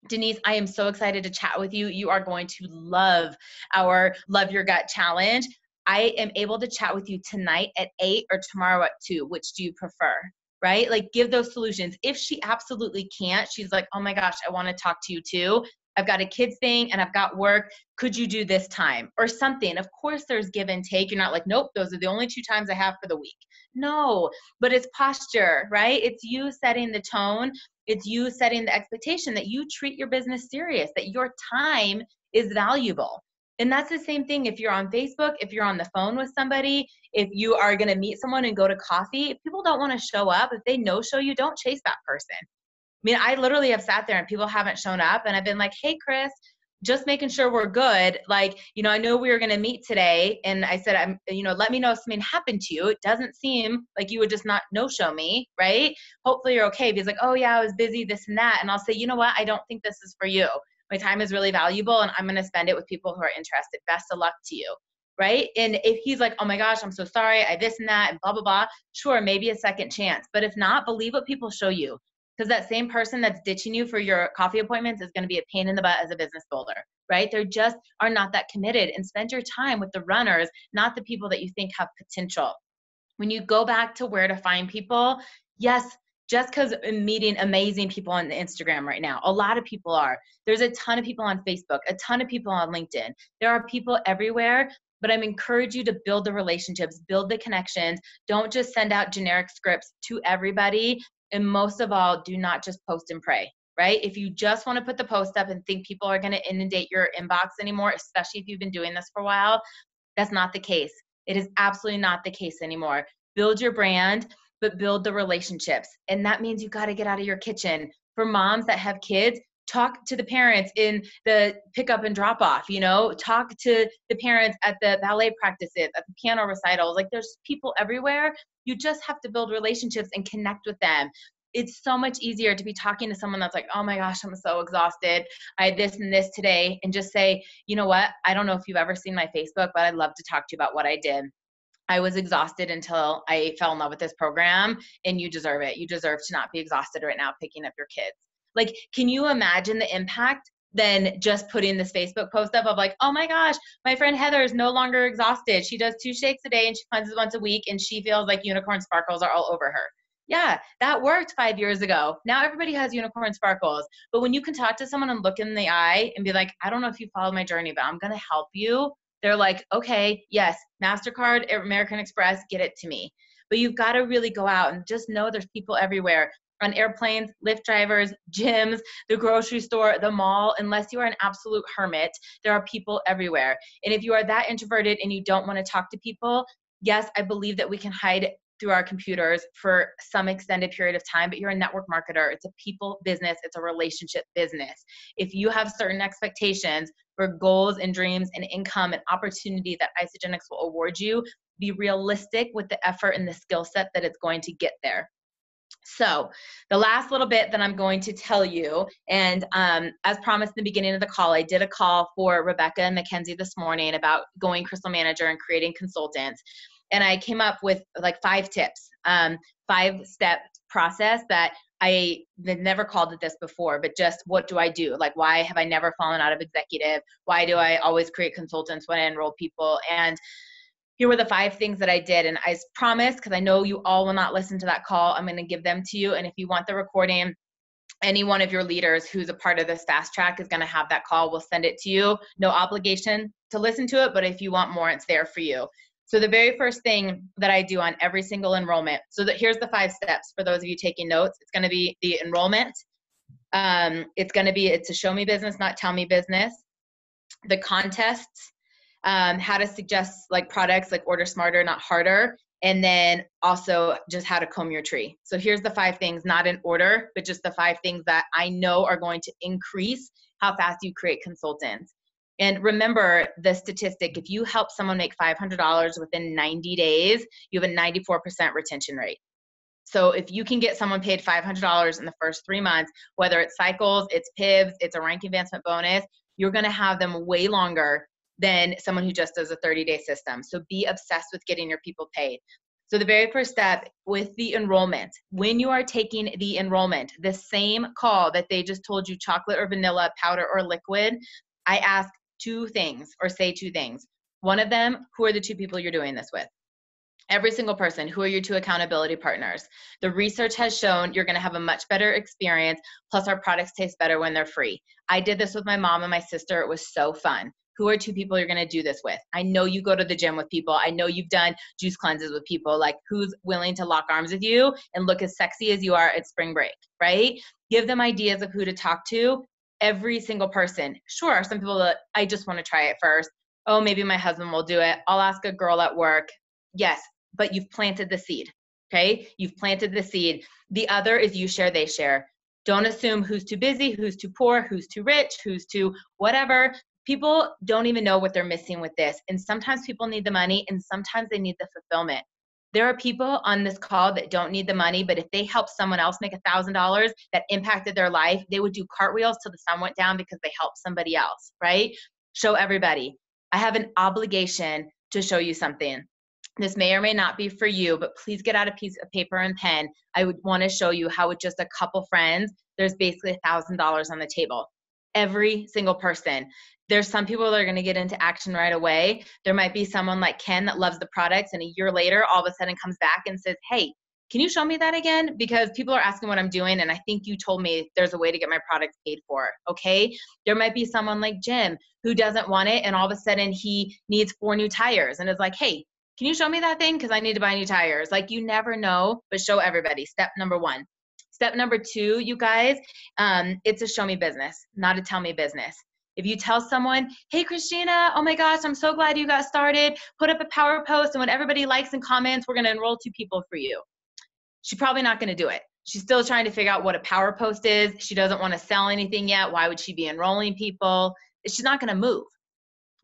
Denise, I am so excited to chat with you. You are going to love our Love Your Gut Challenge. I am able to chat with you tonight at 8 or tomorrow at 2. Which do you prefer? Right? Like, give those solutions. If she absolutely can't, she's like, oh my gosh, I want to talk to you too. I've got a kids thing and I've got work. Could you do this time or something? Of course, there's give and take. You're not like, nope, those are the only 2 times I have for the week. No, but it's posture, right? It's you setting the tone. It's you setting the expectation that you treat your business serious, that your time is valuable. And that's the same thing if you're on Facebook, if you're on the phone with somebody, if you are going to meet someone and go to coffee. If people don't want to show up, if they no show you, don't chase that person. I mean, I literally have sat there and people haven't shown up and I've been like, hey, Chris, just making sure we're good. Like, I know we were going to meet today. And I said, let me know if something happened to you. It doesn't seem like you would just not no-show me, right? Hopefully you're okay. If he's like, oh yeah, I was busy, this and that. And I'll say, you know what? I don't think this is for you. My time is really valuable and I'm going to spend it with people who are interested. Best of luck to you. Right? And if he's like, oh my gosh, I'm so sorry, I this and that and blah, blah, blah. Sure, maybe a second chance. But if not, believe what people show you. Because that same person that's ditching you for your coffee appointments is going to be a pain in the butt as a business builder, right? They just are not that committed. And spend your time with the runners, not the people that you think have potential. When you go back to where to find people, yes, just because I'm meeting amazing people on Instagram right now, a lot of people are. There's a ton of people on Facebook, a ton of people on LinkedIn. There are people everywhere, but I'm encourage you to build the relationships, build the connections. Don't just send out generic scripts to everybody. And most of all, do not just post and pray, right? If you just want to put the post up and think people are going to inundate your inbox anymore, especially if you've been doing this for a while, that's not the case. It is absolutely not the case anymore. Build your brand, but build the relationships. And that means you got to get out of your kitchen. For moms that have kids, talk to the parents in the pickup and drop off, talk to the parents at the ballet practices, at the piano recitals. Like, there's people everywhere. You just have to build relationships and connect with them. It's so much easier to be talking to someone that's like, oh my gosh, I'm so exhausted. I had this and this today. And just say, you know what? I don't know if you've ever seen my Facebook, but I'd love to talk to you about what I did. I was exhausted until I fell in love with this program, and you deserve it. You deserve to not be exhausted right now picking up your kids. Like, can you imagine the impact than just putting this Facebook post up of like, oh my gosh, my friend Heather is no longer exhausted. She does 2 shakes a day and she cleanses once a week and she feels like unicorn sparkles are all over her. Yeah, that worked 5 years ago. Now everybody has unicorn sparkles. But when you can talk to someone and look in the eye and be like, I don't know if you followed my journey, but I'm going to help you. They're like, okay, yes, MasterCard, American Express, get it to me. But you've got to really go out and just know there's people everywhere. On airplanes, Lyft drivers, gyms, the grocery store, the mall. Unless you are an absolute hermit, there are people everywhere. And if you are that introverted and you don't want to talk to people, yes, I believe that we can hide through our computers for some extended period of time, but you're a network marketer. It's a people business. It's a relationship business. If you have certain expectations for goals and dreams and income and opportunity that Isagenix will award you, be realistic with the effort and the skill set that it's going to get there. So the last little bit that I'm going to tell you, and as promised in the beginning of the call, I did a call for Rebecca and Mackenzie this morning about going Crystal Manager and creating consultants. And I came up with like 5 tips, 5-step process that I never called it this before, but just what do I do? Like, why have I never fallen out of executive? Why do I always create consultants when I enroll people? And here were the 5 things that I did. And I promised, because I know you all will not listen to that call, I'm going to give them to you. And if you want the recording, any one of your leaders who's a part of this fast track is going to have that call. We'll send it to you. No obligation to listen to it, but if you want more, it's there for you. So the very first thing that I do on every single enrollment, here's the 5 steps for those of you taking notes. It's going to be the enrollment. It's a show me business, not tell me business. The contests, how to suggest like products, like order smarter, not harder. And then also just how to comb your tree. So here's the 5 things, not in order, but just the 5 things that I know are going to increase how fast you create consultants. And remember the statistic, if you help someone make $500 within 90 days, you have a 94% retention rate. So if you can get someone paid $500 in the first 3 months, whether it's cycles, it's PIVs, it's a rank advancement bonus, you're going to have them way longer than someone who just does a 30-day system. So be obsessed with getting your people paid. So the very first step with the enrollment, when you are taking the enrollment, the same call that they just told you, chocolate or vanilla, powder or liquid, I ask two things or say two things. One of them, who are the two people you're doing this with? Every single person, who are your two accountability partners? The research has shown you're going to have a much better experience. Plus our products taste better when they're free. I did this with my mom and my sister. It was so fun. Who are two people you're going to do this with? I know you go to the gym with people. I know you've done juice cleanses with people. Like, who's willing to lock arms with you and look as sexy as you are at spring break, right? Give them ideas of who to talk to. Every single person. Sure, some people that I just want to try it first. Oh, maybe my husband will do it. I'll ask a girl at work. Yes, but you've planted the seed, okay? You've planted the seed. The other is you share, they share. Don't assume who's too busy, who's too poor, who's too rich, who's too whatever. People don't even know what they're missing with this. And sometimes people need the money and sometimes they need the fulfillment. There are people on this call that don't need the money, but if they help someone else make $1,000 that impacted their life, they would do cartwheels till the sun went down because they helped somebody else, right? Show everybody. I have an obligation to show you something. This may or may not be for you, but please get out a piece of paper and pen. I would want to show you how with just a couple friends, there's basically $1,000 on the table. Every single person. There's some people that are going to get into action right away. There might be someone like Ken that loves the products and a year later, all of a sudden comes back and says, hey, can you show me that again? Because people are asking what I'm doing and I think you told me there's a way to get my products paid for, okay? There might be someone like Jim who doesn't want it and all of a sudden he needs 4 new tires and is like, hey, can you show me that thing? Because I need to buy new tires. Like, you never know, but show everybody. Step number 1. Step number 2, you guys, it's a show me business, not a tell me business. If you tell someone, hey, Christina, oh my gosh, I'm so glad you got started. Put up a power post and when everybody likes and comments, we're going to enroll 2 people for you. She's probably not going to do it. She's still trying to figure out what a power post is. She doesn't want to sell anything yet. Why would she be enrolling people? She's not going to move.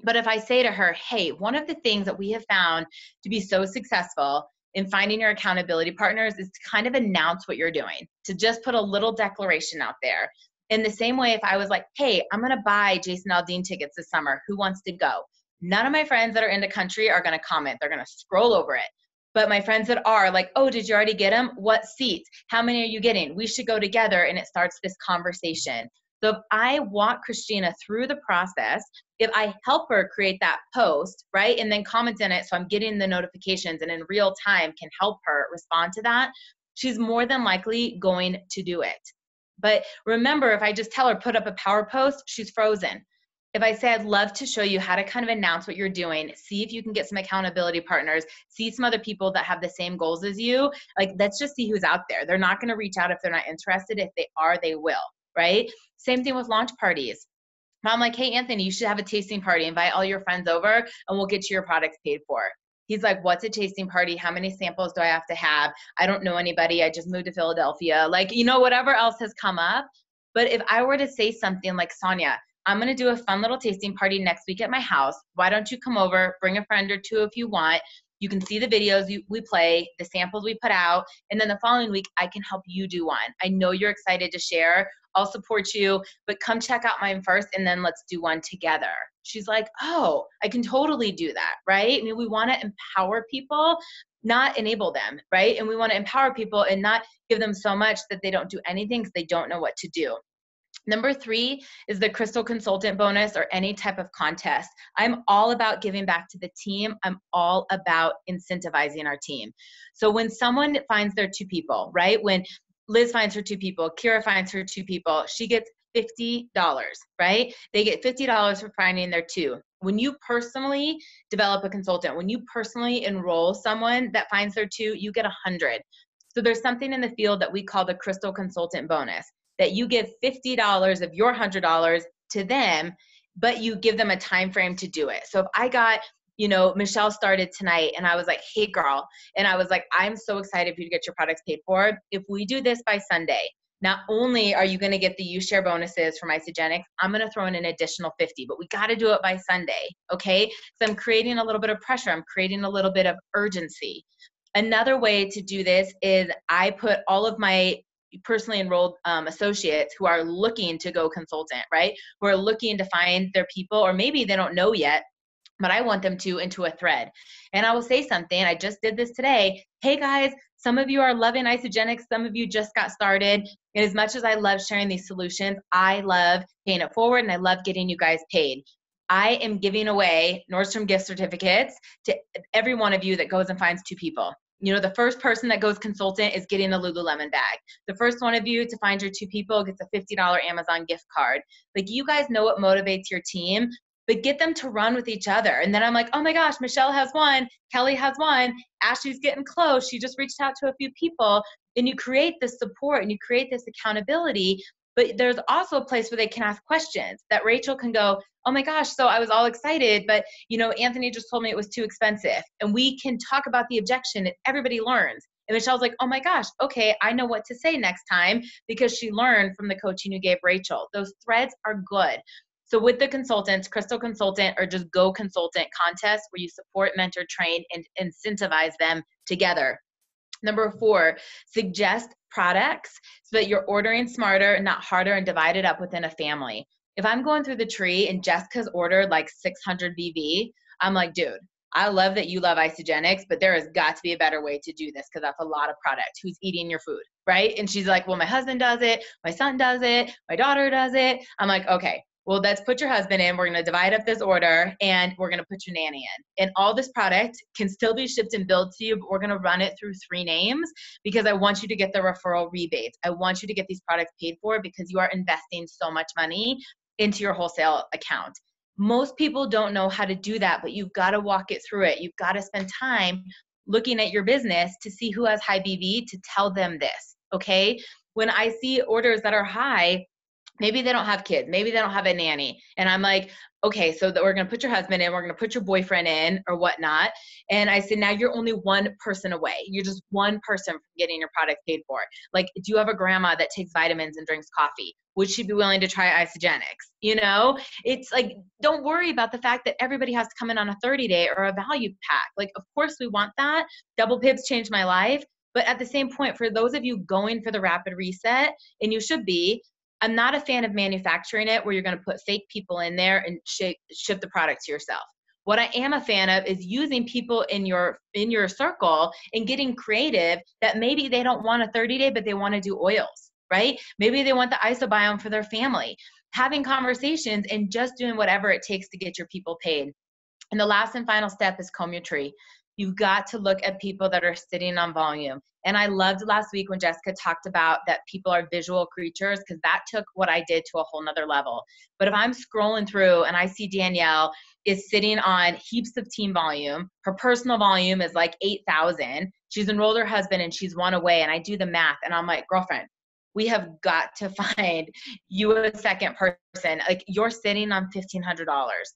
But if I say to her, hey, one of the things that we have found to be so successful in finding your accountability partners is to kind of announce what you're doing, to just put a little declaration out there. In the same way, if I was like, hey, I'm going to buy Jason Aldean tickets this summer, who wants to go? None of my friends that are in the country are going to comment. They're going to scroll over it. But my friends that are like, oh, did you already get them? What seats? How many are you getting? We should go together. And it starts this conversation. So if I walk Christina through the process, if I help her create that post, right, and then comment in it so I'm getting the notifications and in real time can help her respond to that, she's more than likely going to do it. But remember, if I just tell her put up a power post, she's frozen. If I say I'd love to show you how to kind of announce what you're doing, see if you can get some accountability partners, see some other people that have the same goals as you, like let's just see who's out there. They're not going to reach out if they're not interested. If they are, they will, right? Same thing with launch parties. I'm like, hey, Anthony, you should have a tasting party. Invite all your friends over and we'll get you your products paid for. He's like, what's a tasting party? How many samples do I have to have? I don't know anybody. I just moved to Philadelphia. Like, you know, whatever else has come up. But if I were to say something like, Sonia, I'm going to do a fun little tasting party next week at my house. Why don't you come over, bring a friend or two if you want. You can see the videos we play, the samples we put out, and then the following week, I can help you do one. I know you're excited to share. I'll support you, but come check out mine first, and then let's do one together. She's like, oh, I can totally do that, right? I mean, we want to empower people, not enable them, right? And we want to empower people and not give them so much that they don't do anything because they don't know what to do. Number 3 is the Crystal Consultant bonus or any type of contest. I'm all about giving back to the team. I'm all about incentivizing our team. So when someone finds their 2 people, right? When Liz finds her 2 people, Kira finds her 2 people, she gets $50, right? They get $50 for finding their 2. When you personally develop a consultant, when you personally enroll someone that finds their 2, you get 100. So there's something in the field that we call the Crystal Consultant bonus, that you give $50 of your $100 to them, but you give them a time frame to do it. So if I got, you know, Michelle started tonight and I was like, hey girl, and I was like, I'm so excited for you to get your products paid for. If we do this by Sunday, not only are you going to get the You-Share bonuses from Isagenix, I'm going to throw in an additional 50, but we got to do it by Sunday, okay? So I'm creating a little bit of pressure. I'm creating a little bit of urgency. Another way to do this is I put all of my personally enrolled associates who are looking to go consultant, right? Who are looking to find their people, or maybe they don't know yet, but I want them to into a thread. And I will say something. I just did this today. Hey guys, some of you are loving Isagenix. Some of you just got started. And as much as I love sharing these solutions, I love paying it forward and I love getting you guys paid. I am giving away Nordstrom gift certificates to every one of you that goes and finds 2 people. You know, the first person that goes consultant is getting a Lululemon bag. The first one of you to find your 2 people gets a $50 Amazon gift card. Like, you guys know what motivates your team, but get them to run with each other. And then I'm like, oh my gosh, Michelle has one, Kelly has one, Ashley's getting close. She just reached out to a few people. And you create this support and you create this accountability. But there's also a place where they can ask questions that Rachel can go, oh my gosh, so I was all excited, but you know, Anthony just told me it was too expensive. And we can talk about the objection and everybody learns. And Michelle's like, oh my gosh, okay, I know what to say next time, because she learned from the coaching you gave Rachel. Those threads are good. So with the consultants, Crystal Consultant or just Go Consultant contests where you support, mentor, train, and incentivize them together. Number 4, suggest products so that you're ordering smarter and not harder and divide it up within a family. If I'm going through the tree and Jessica's ordered like 600 BV, I'm like, dude, I love that you love Isagenix, but there has got to be a better way to do this because that's a lot of product. Who's eating your food, right? And she's like, well, my husband does it, my son does it, my daughter does it. I'm like, okay, well, let's put your husband in. We're going to divide up this order and we're going to put your nanny in. And all this product can still be shipped and billed to you, but we're going to run it through 3 names because I want you to get the referral rebates. I want you to get these products paid for because you are investing so much money into your wholesale account. Most people don't know how to do that, but you've got to walk it through it. You've got to spend time looking at your business to see who has high BV to tell them this, okay? When I see orders that are high, maybe they don't have kids, maybe they don't have a nanny. And I'm like, okay, so that we're going to put your husband in, we're going to put your boyfriend in or whatnot. And I said, now you're only one person away. You're just one person from getting your product paid for. Like, do you have a grandma that takes vitamins and drinks coffee? Would she be willing to try Isagenix? You know, it's like, don't worry about the fact that everybody has to come in on a 30-day or a value pack. Like, of course we want that. Double Pips changed my life. But at the same point, for those of you going for the rapid reset, and you should be, I'm not a fan of manufacturing it where you're going to put fake people in there and ship the product to yourself. What I am a fan of is using people in your circle and getting creative that maybe they don't want a 30-day, but they want to do oils, right? Maybe they want the isobiome for their family. Having conversations and just doing whatever it takes to get your people paid. And the last and final step is comb your tree. You've got to look at people that are sitting on volume. And I loved last week when Jessica talked about that people are visual creatures, because that took what I did to a whole nother level. But if I'm scrolling through and I see Danielle is sitting on heaps of team volume, her personal volume is like 8,000. She's enrolled her husband and she's one away. And I do the math and I'm like, girlfriend, we have got to find you a second person. Like, you're sitting on $1,500,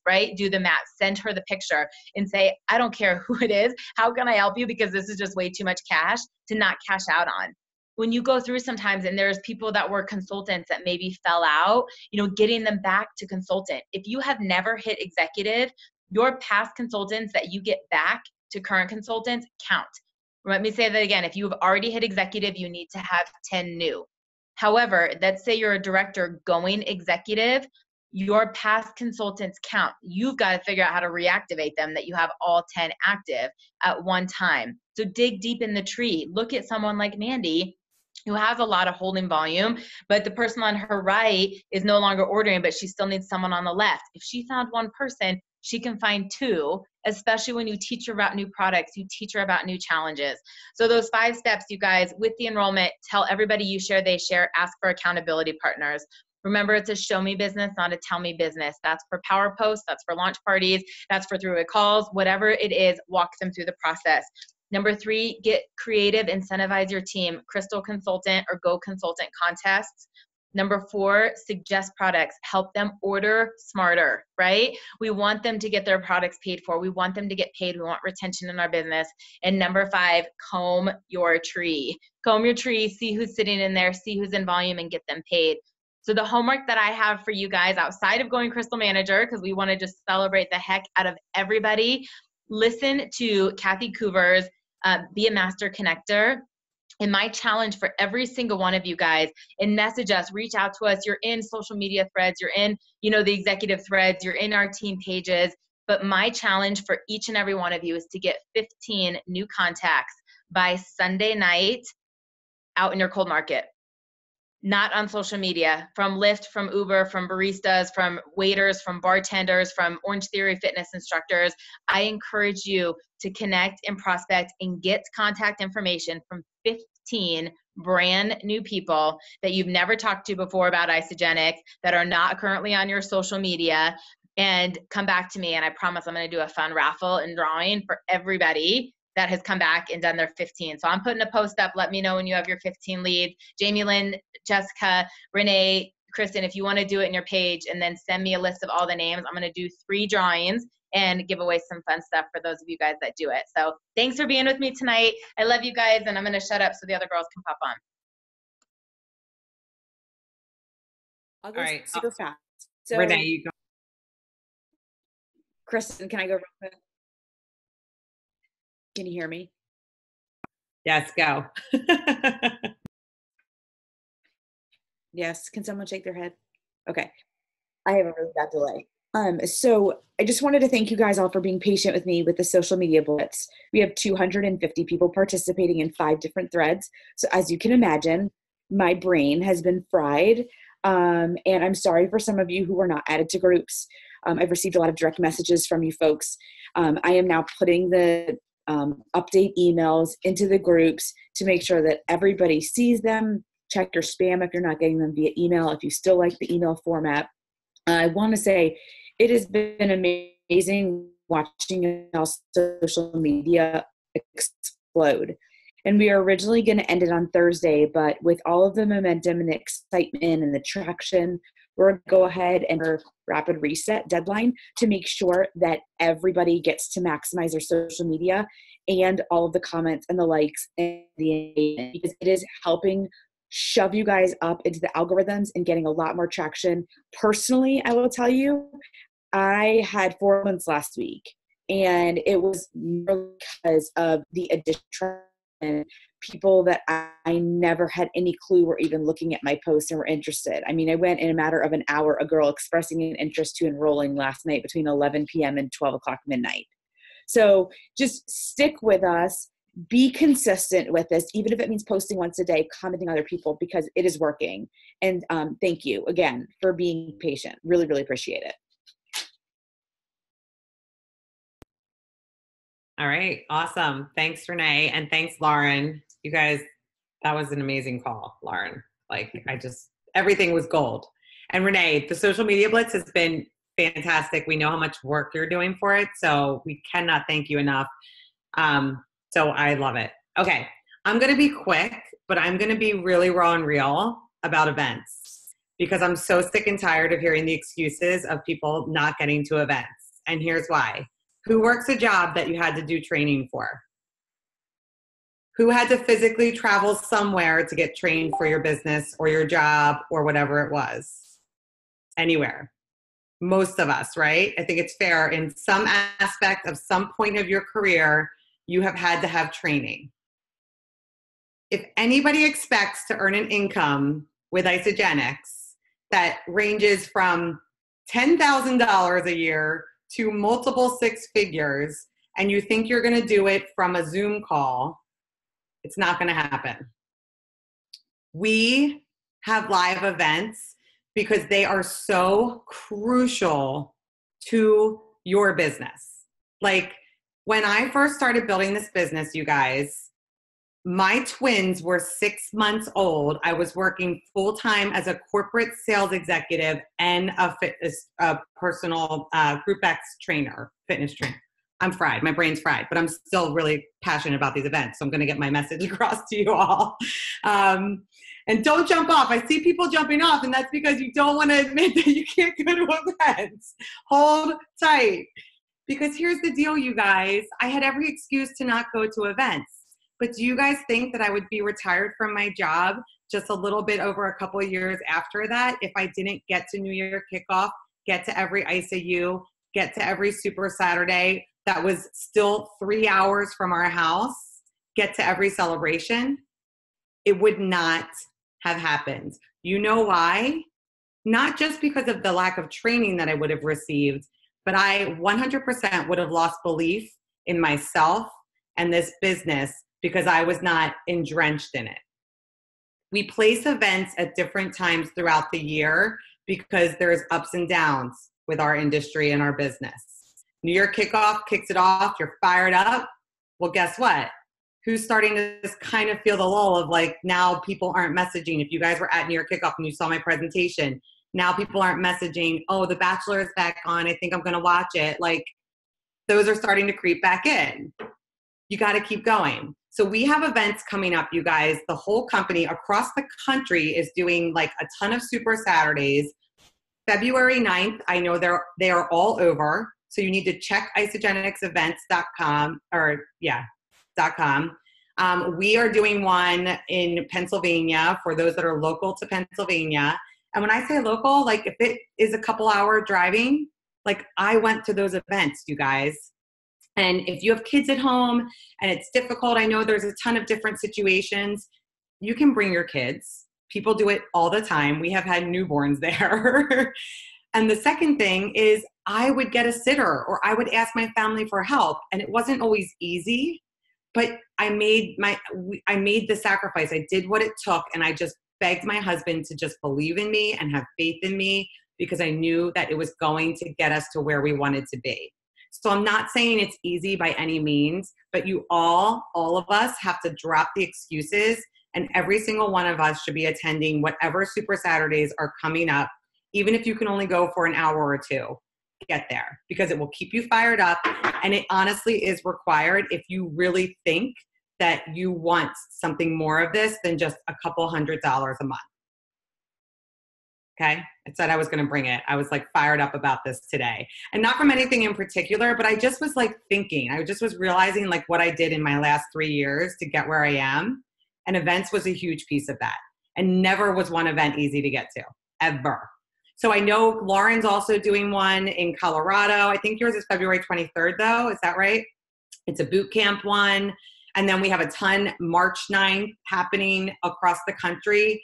right? Do the math, send her the picture and say, I don't care who it is. How can I help you? Because this is just way too much cash to not cash out on. When you go through sometimes, and there's people that were consultants that maybe fell out, you know, getting them back to consultant. If you have never hit executive, your past consultants that you get back to current consultants count. Let me say that again. If you've already hit executive, you need to have 10 new. However, let's say you're a director going executive, your past consultants count. You've got to figure out how to reactivate them, that you have all 10 active at one time. So dig deep in the tree. Look at someone like Mandy, who has a lot of holding volume, but the person on her right is no longer ordering, but she still needs someone on the left. If she found one person, she can find 2, especially when you teach her about new products, you teach her about new challenges. So those 5 steps, you guys, with the enrollment, tell everybody you share, they share, ask for accountability partners. Remember, it's a show me business, not a tell me business. That's for power posts, that's for launch parties, that's for three-way calls, whatever it is, walk them through the process. Number 3, get creative, incentivize your team, Crystal Consultant or Go Consultant contests. Number 4, suggest products, help them order smarter, right? We want them to get their products paid for. We want them to get paid. We want retention in our business. And number 5, comb your tree. Comb your tree, see who's sitting in there, see who's in volume, and get them paid. So the homework that I have for you guys outside of going Crystal Manager, because we want to just celebrate the heck out of everybody, listen to Kathy Coover's Be a Master Connector. And my challenge for every single one of you guys, and message us, reach out to us. You're in social media threads, you're in, you know, the executive threads, you're in our team pages, But my challenge for each and every one of you is to get 15 new contacts by Sunday night out in your cold market. Not on social media, from Lyft, from Uber, from baristas, from waiters, from bartenders, from Orange Theory fitness instructors. I encourage you to connect and prospect and get contact information from 15 brand new people that you've never talked to before about Isagenix, that are not currently on your social media, and come back to me. And I promise I'm going to do a fun raffle and drawing for everybody that has come back and done their 15. So I'm putting a post up. Let me know when you have your 15 leads. Jamie Lynn, Jessica, Renee, Kristen, if you want to do it in your page, and then send me a list of all the names. I'm going to do 3 drawings and give away some fun stuff for those of you guys that do it. So thanks for being with me tonight. I love you guys, and I'm going to shut up so the other girls can pop on. I'll go all right, super fast. So Renee, you go. Kristen, can I go real quick? Can you hear me? Yes, go. Yes. Can someone shake their head? Okay. I have a really bad delay. So I just wanted to thank you guys all for being patient with me with the social media blitz. We have 250 people participating in 5 different threads. So as you can imagine, my brain has been fried. And I'm sorry for some of you who were not added to groups. I've received a lot of direct messages from you folks. I am now putting the update emails into the groups to make sure that everybody sees them. Check your spam if you're not getting them via email, if you still like the email format. I want to say it has been amazing watching our social media explode. And we are originally going to end it on Thursday, but with all of the momentum and the excitement and the traction, we're going to go ahead and our rapid reset deadline to make sure that everybody gets to maximize their social media and all of the comments and the likes and the engagement, because it is helping shove you guys up into the algorithms and getting a lot more traction. Personally, I will tell you, I had 4 months last week, and it was because of the addition and people that I never had any clue were even looking at my posts and were interested. I mean, I went in a matter of an hour, a girl expressing an interest to enrolling last night between 11 p.m. and 12 o'clock midnight. So just stick with us. Be consistent with this, even if it means posting once a day, commenting on other people, because it is working. And thank you again for being patient. Really, really appreciate it. All right, awesome. Thanks, Renee, and thanks, Lauren. You guys, that was an amazing call, Lauren. Like, everything was gold. And Renee, the social media blitz has been fantastic. We know how much work you're doing for it, so we cannot thank you enough. So I love it. Okay, I'm going to be quick, but I'm going to be really raw and real about events, because I'm so sick and tired of hearing the excuses of people not getting to events. And here's why. Who works a job that you had to do training for? Who had to physically travel somewhere to get trained for your business or your job or whatever it was? Anywhere. Most of us, right? I think it's fair. In some aspect of some point of your career, you have had to have training. If anybody expects to earn an income with Isagenix that ranges from $10,000 a year to multiple 6 figures, and you think you're going to do it from a Zoom call, it's not going to happen. We have live events because they are so crucial to your business. Like, when I first started building this business, you guys, my twins were 6 months old. I was working full-time as a corporate sales executive and a personal Group X trainer, fitness trainer. I'm fried. My brain's fried, but I'm still really passionate about these events. So I'm going to get my message across to you all. And don't jump off. I see people jumping off, and that's because you don't want to admit that you can't go to events. Hold tight. Because here's the deal, you guys. I had every excuse to not go to events. But do you guys think that I would be retired from my job just a little bit over a couple of years after that if I didn't get to New Year kickoff, get to every ISAU, get to every Super Saturday that was still 3 hours from our house, get to every celebration? It would not have happened. You know why? Not just because of the lack of training that I would have received, but I 100% would have lost belief in myself and this business because I was not drenched in it. We place events at different times throughout the year because there's ups and downs with our industry and our business. New Year kickoff kicks it off. You're fired up. Well, guess what? Who's starting to just kind of feel the lull of like, now people aren't messaging. If you guys were at New Year kickoff and you saw my presentation, now people aren't messaging, oh, The Bachelor is back on. I think I'm going to watch it. Like, those are starting to creep back in. You got to keep going. So we have events coming up, you guys. The whole company across the country is doing like a ton of Super Saturdays. February 9th, I know they are all over. So you need to check isogenicsevents.com .com. We are doing one in Pennsylvania for those that are local to Pennsylvania. And when I say local, like if it is a couple hour driving, like I went to those events, you guys. And if you have kids at home and it's difficult, I know there's a ton of different situations. You can bring your kids. People do it all the time. We have had newborns there. And the second thing is I would get a sitter or I would ask my family for help. And it wasn't always easy, but I made the sacrifice. I did what it took. And I just begged my husband to just believe in me and have faith in me because I knew that it was going to get us to where we wanted to be. So I'm not saying it's easy by any means, but you all of us have to drop the excuses, and every single one of us should be attending whatever Super Saturdays are coming up, even if you can only go for an hour or two. Get there because it will keep you fired up, and it honestly is required if you really think that you want something more of this than just a couple $100s a month. Okay. I said I was going to bring it. I was like fired up about this today, and not from anything in particular, but I just was like thinking, I just was realizing like what I did in my last 3 years to get where I am. And events was a huge piece of that. And never was one event easy to get to, ever. So I know Lauren's also doing one in Colorado. I think yours is February 23rd though. Is that right? It's a boot camp one. And then we have a ton March 9th happening across the country.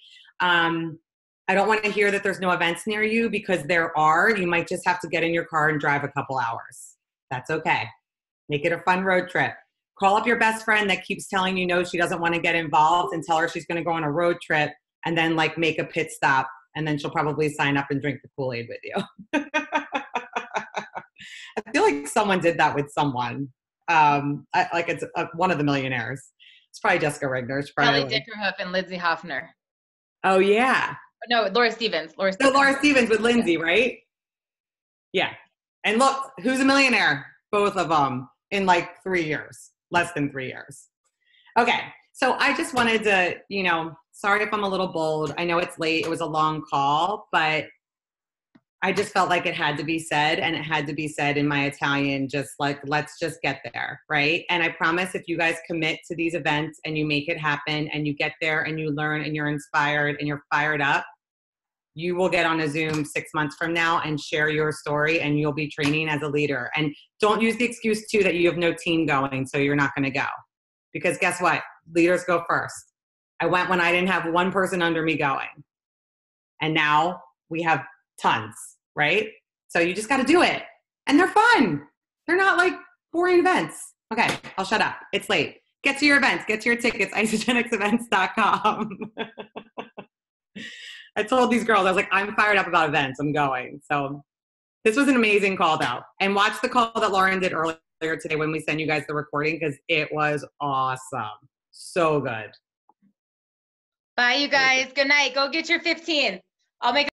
I don't want to hear that there's no events near you because there are. You might just have to get in your car and drive a couple hours. That's okay. Make it a fun road trip. Call up your best friend that keeps telling you no, she doesn't want to get involved, and tell her she's going to go on a road trip and then like make a pit stop, and then she'll probably sign up and drink the Kool-Aid with you. I feel like someone did that with someone. It's one of the millionaires. It's probably Jessica Rigner. Kelly Dickerhoof and Lindsay Hoffner. Oh, yeah. No, Laura Stevens. Laura Stevens with Lindsay, right? Yeah. And look, who's a millionaire? Both of them in like 3 years, less than 3 years. Okay. So I just wanted to, sorry if I'm a little bold. I know it's late. It was a long call, but I just felt like it had to be said, and it had to be said in my Italian, just like, let's just get there, right? And I promise if you guys commit to these events and you make it happen and you get there and you learn and you're inspired and you're fired up, you will get on a Zoom 6 months from now and share your story, and you'll be training as a leader. And don't use the excuse too that you have no team going, so you're not going to go. Because guess what? Leaders go first. I went when I didn't have one person under me going. And now we have tons, right? So you just got to do it. And they're fun. They're not like boring events. Okay, I'll shut up. It's late. Get to your events. Get to your tickets, isogenicsevents.com. I told these girls, I was like, I'm fired up about events. I'm going. So this was an amazing call though. And watch the call that Lauren did earlier today when we send you guys the recording, because it was awesome. So good. Bye, you guys. Good night. Go get your 15. I'll make